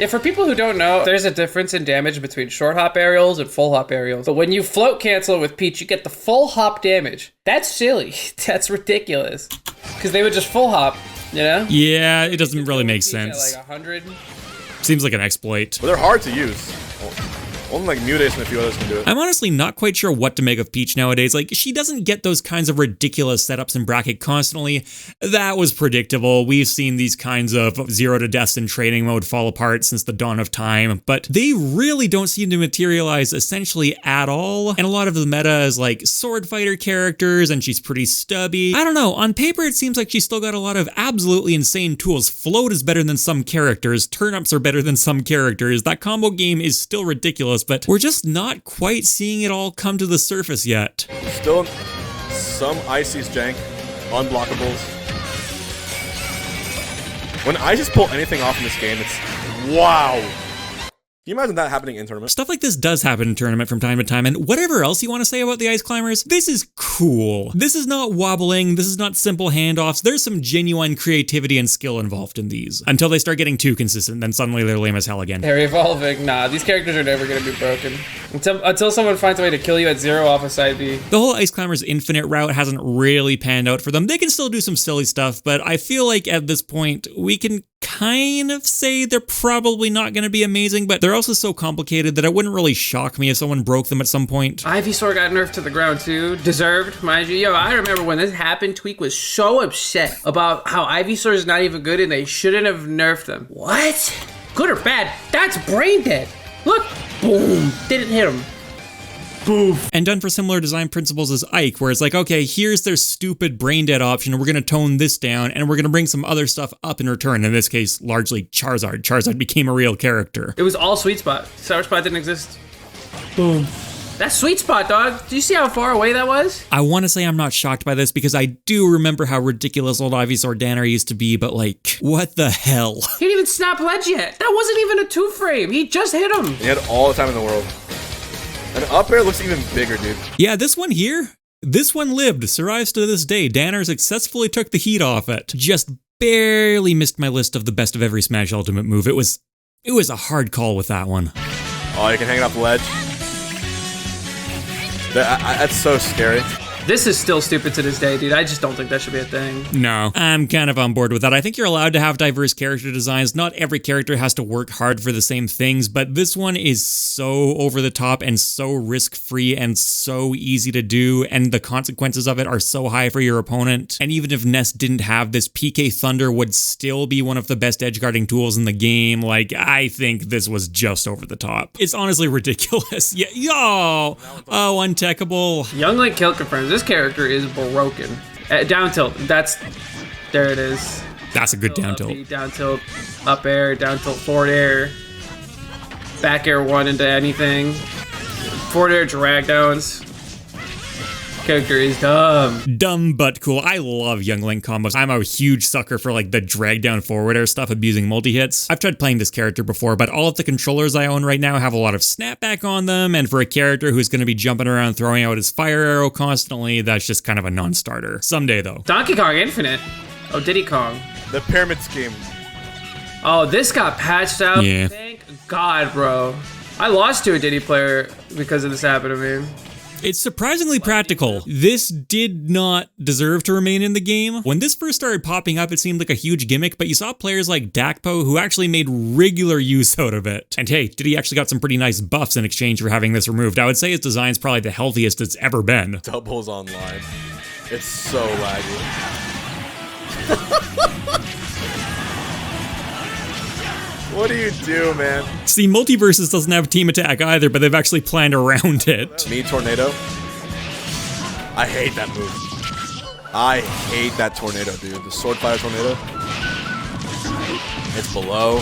Yeah, for people who don't know, there's a difference in damage between short hop aerials and full hop aerials. But when you float cancel with Peach, you get the full hop damage. That's silly. That's ridiculous. Because they would just full hop, you know? Yeah, it doesn't really make sense. Like 100. Seems like an exploit. But they're hard to use. Only like Mutation and a few others can do it. I'm honestly not quite sure what to make of Peach nowadays. Like, she doesn't get those kinds of ridiculous setups in bracket constantly. That was predictable. We've seen these kinds of 0 to deaths in training mode fall apart since the dawn of time, but they really don't seem to materialize essentially at all. And a lot of the meta is like sword fighter characters, and she's pretty stubby. I don't know, on paper it seems like she's still got a lot of absolutely insane tools. Float is better than some characters, turn-ups are better than some characters. That combo game is still ridiculous, but we're just not quite seeing it all come to the surface yet. Still some Icy's jank, unblockables. When Icy's pull anything off in this game, it's wow. Can you imagine that happening in tournament? Stuff like this does happen in tournament from time to time, and whatever else you want to say about the Ice Climbers, this is cool. This is not wobbling, this is not simple handoffs, there's some genuine creativity and skill involved in these. Until they start getting too consistent, then suddenly they're lame as hell again. They're evolving. Nah, these characters are never gonna be broken. Until someone finds a way to kill you at 0 off a side B. The whole Ice Climbers Infinite route hasn't really panned out for them. They can still do some silly stuff, but I feel like at this point, we can kind of say they're probably not going to be amazing, but they're also so complicated that it wouldn't really shock me if someone broke them at some point. Ivysaur got nerfed to the ground too. Deserved, mind you. Yo, I remember when this happened, Tweak was so upset about how Ivysaur is not even good and they shouldn't have nerfed them. What? Good or bad? That's brain dead. Look, boom, didn't hit him. Boof. And done for similar design principles as Ike, where it's like, okay, here's their stupid brain dead option, and we're going to tone this down, and we're going to bring some other stuff up in return. In this case, largely Charizard. Charizard became a real character. It was all Sweet Spot. Sour Spot didn't exist. Boom. That's Sweet Spot, dog. Do you see how far away that was? I want to say I'm not shocked by this because I do remember how ridiculous old Ivysaur Danner used to be, but like, what the hell? He didn't even snap ledge yet. That wasn't even a 2-frame. He just hit him. He had all the time in the world. And up air looks even bigger, dude. Yeah, this one here, this one lived, survives to this day. Danner successfully took the heat off it. Just barely missed my list of the best of every Smash Ultimate move. It was a hard call with that one. Oh, you can hang it off the ledge. That's so scary. This is still stupid to this day, dude. I just don't think that should be a thing. No, I'm kind of on board with that. I think you're allowed to have diverse character designs. Not every character has to work hard for the same things, but this one is so over the top and so risk-free and so easy to do, and the consequences of it are so high for your opponent. And even if Ness didn't have this, PK Thunder would still be one of the best edgeguarding tools in the game. Like, I think this was just over the top. It's honestly ridiculous. Yeah, yo! Oh, untechable. Young Link kill confirms. This character is broken. Down tilt. There it is. That's a good down tilt. Down tilt, up air, down tilt, forward air, back air 1 into anything. Forward air drag downs. Character is dumb. Dumb but cool. I love Young Link combos. I'm a huge sucker for like the drag down forward air stuff, abusing multi-hits. I've tried playing this character before, but all of the controllers I own right now have a lot of snapback on them, and for a character who's going to be jumping around throwing out his fire arrow constantly, that's just kind of a non-starter. Someday though. Donkey Kong Infinite. Oh, Diddy Kong. The pyramid scheme. Oh, this got patched out. Yeah. Thank God, bro. I lost to a Diddy player because of this happened to me. It's surprisingly practical. This did not deserve to remain in the game. When this first started popping up, it seemed like a huge gimmick, but you saw players like Dakpo who actually made regular use out of it. And hey, Diddy actually got some pretty nice buffs in exchange for having this removed. I would say his design's probably the healthiest it's ever been. Doubles online. It's so laggy. What do you do, man? See, Multiverses doesn't have team attack either, but they've actually planned around it. Me tornado. I hate that move. I hate that tornado, dude. The sword fire tornado. It's below.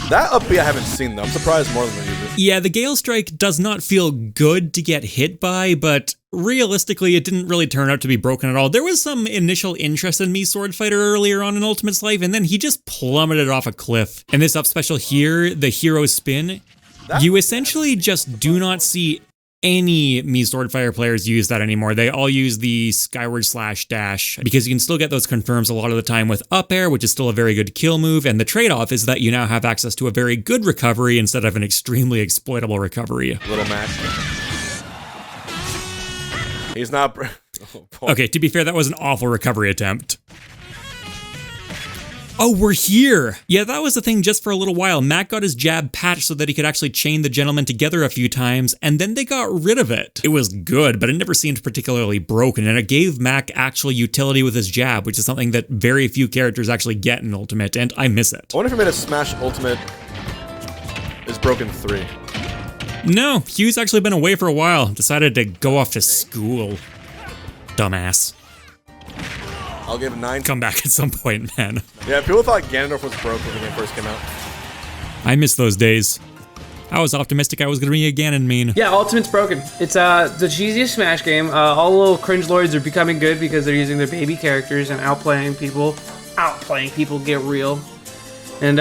That up B I haven't seen though. I'm surprised more than they use it. Yeah, the Gale Strike does not feel good to get hit by, but realistically, it didn't really turn out to be broken at all. There was some initial interest in Mii Sword Fighter earlier on in Ultimate's life, and then he just plummeted off a cliff. And this up special here, the Hero Spin, you essentially just do not see any Mii Sword Fighter players use that anymore. They all use the skyward slash dash because you can still get those confirms a lot of the time with up air, which is still a very good kill move. And the trade-off is that you now have access to a very good recovery instead of an extremely exploitable recovery. Little Mac. He's not. Okay, to be fair, that was an awful recovery attempt. Oh, we're here! Yeah, that was the thing just for a little while. Mac got his jab patched so that he could actually chain the gentlemen together a few times, and then they got rid of it. It was good, but it never seemed particularly broken, and it gave Mac actual utility with his jab, which is something that very few characters actually get in Ultimate, and I miss it. I wonder if he made a Smash Ultimate is broken 3. No, Heew's actually been away for a while. Decided to go off to school. Dumbass. I'll give it 9. Come back at some point, man. Yeah, people thought Ganondorf was broke when the game first came out. I miss those days. I was optimistic I was going to be a Ganon main. Yeah, Ultimate's broken. It's the cheesiest Smash game. All the little cringe lords are becoming good because they're using their baby characters and outplaying people. Outplaying people get real. And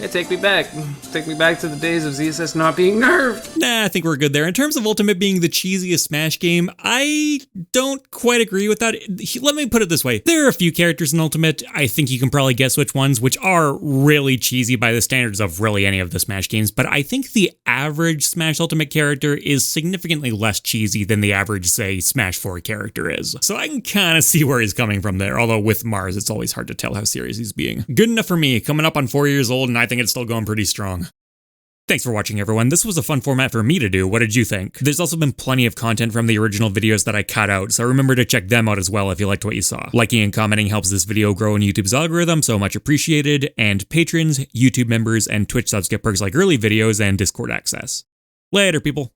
Yeah, take me back. Take me back to the days of ZSS not being nerfed. Nah, I think we're good there. In terms of Ultimate being the cheesiest Smash game, I don't quite agree with that. Let me put it this way. There are a few characters in Ultimate, I think you can probably guess which ones, which are really cheesy by the standards of really any of the Smash games, but I think the average Smash Ultimate character is significantly less cheesy than the average, say, Smash 4 character is. So I can kind of see where he's coming from there, although with Mars, it's always hard to tell how serious he's being. Good enough for me, coming up on 4 years old, and I think it's still going pretty strong. Thanks for watching, everyone. This was a fun format for me to do. What did you think? There's also been plenty of content from the original videos that I cut out, so remember to check them out as well if you liked what you saw. Liking and commenting helps this video grow in YouTube's algorithm, so much appreciated, and patrons, YouTube members, and Twitch subs get perks like early videos and Discord access. Later, people.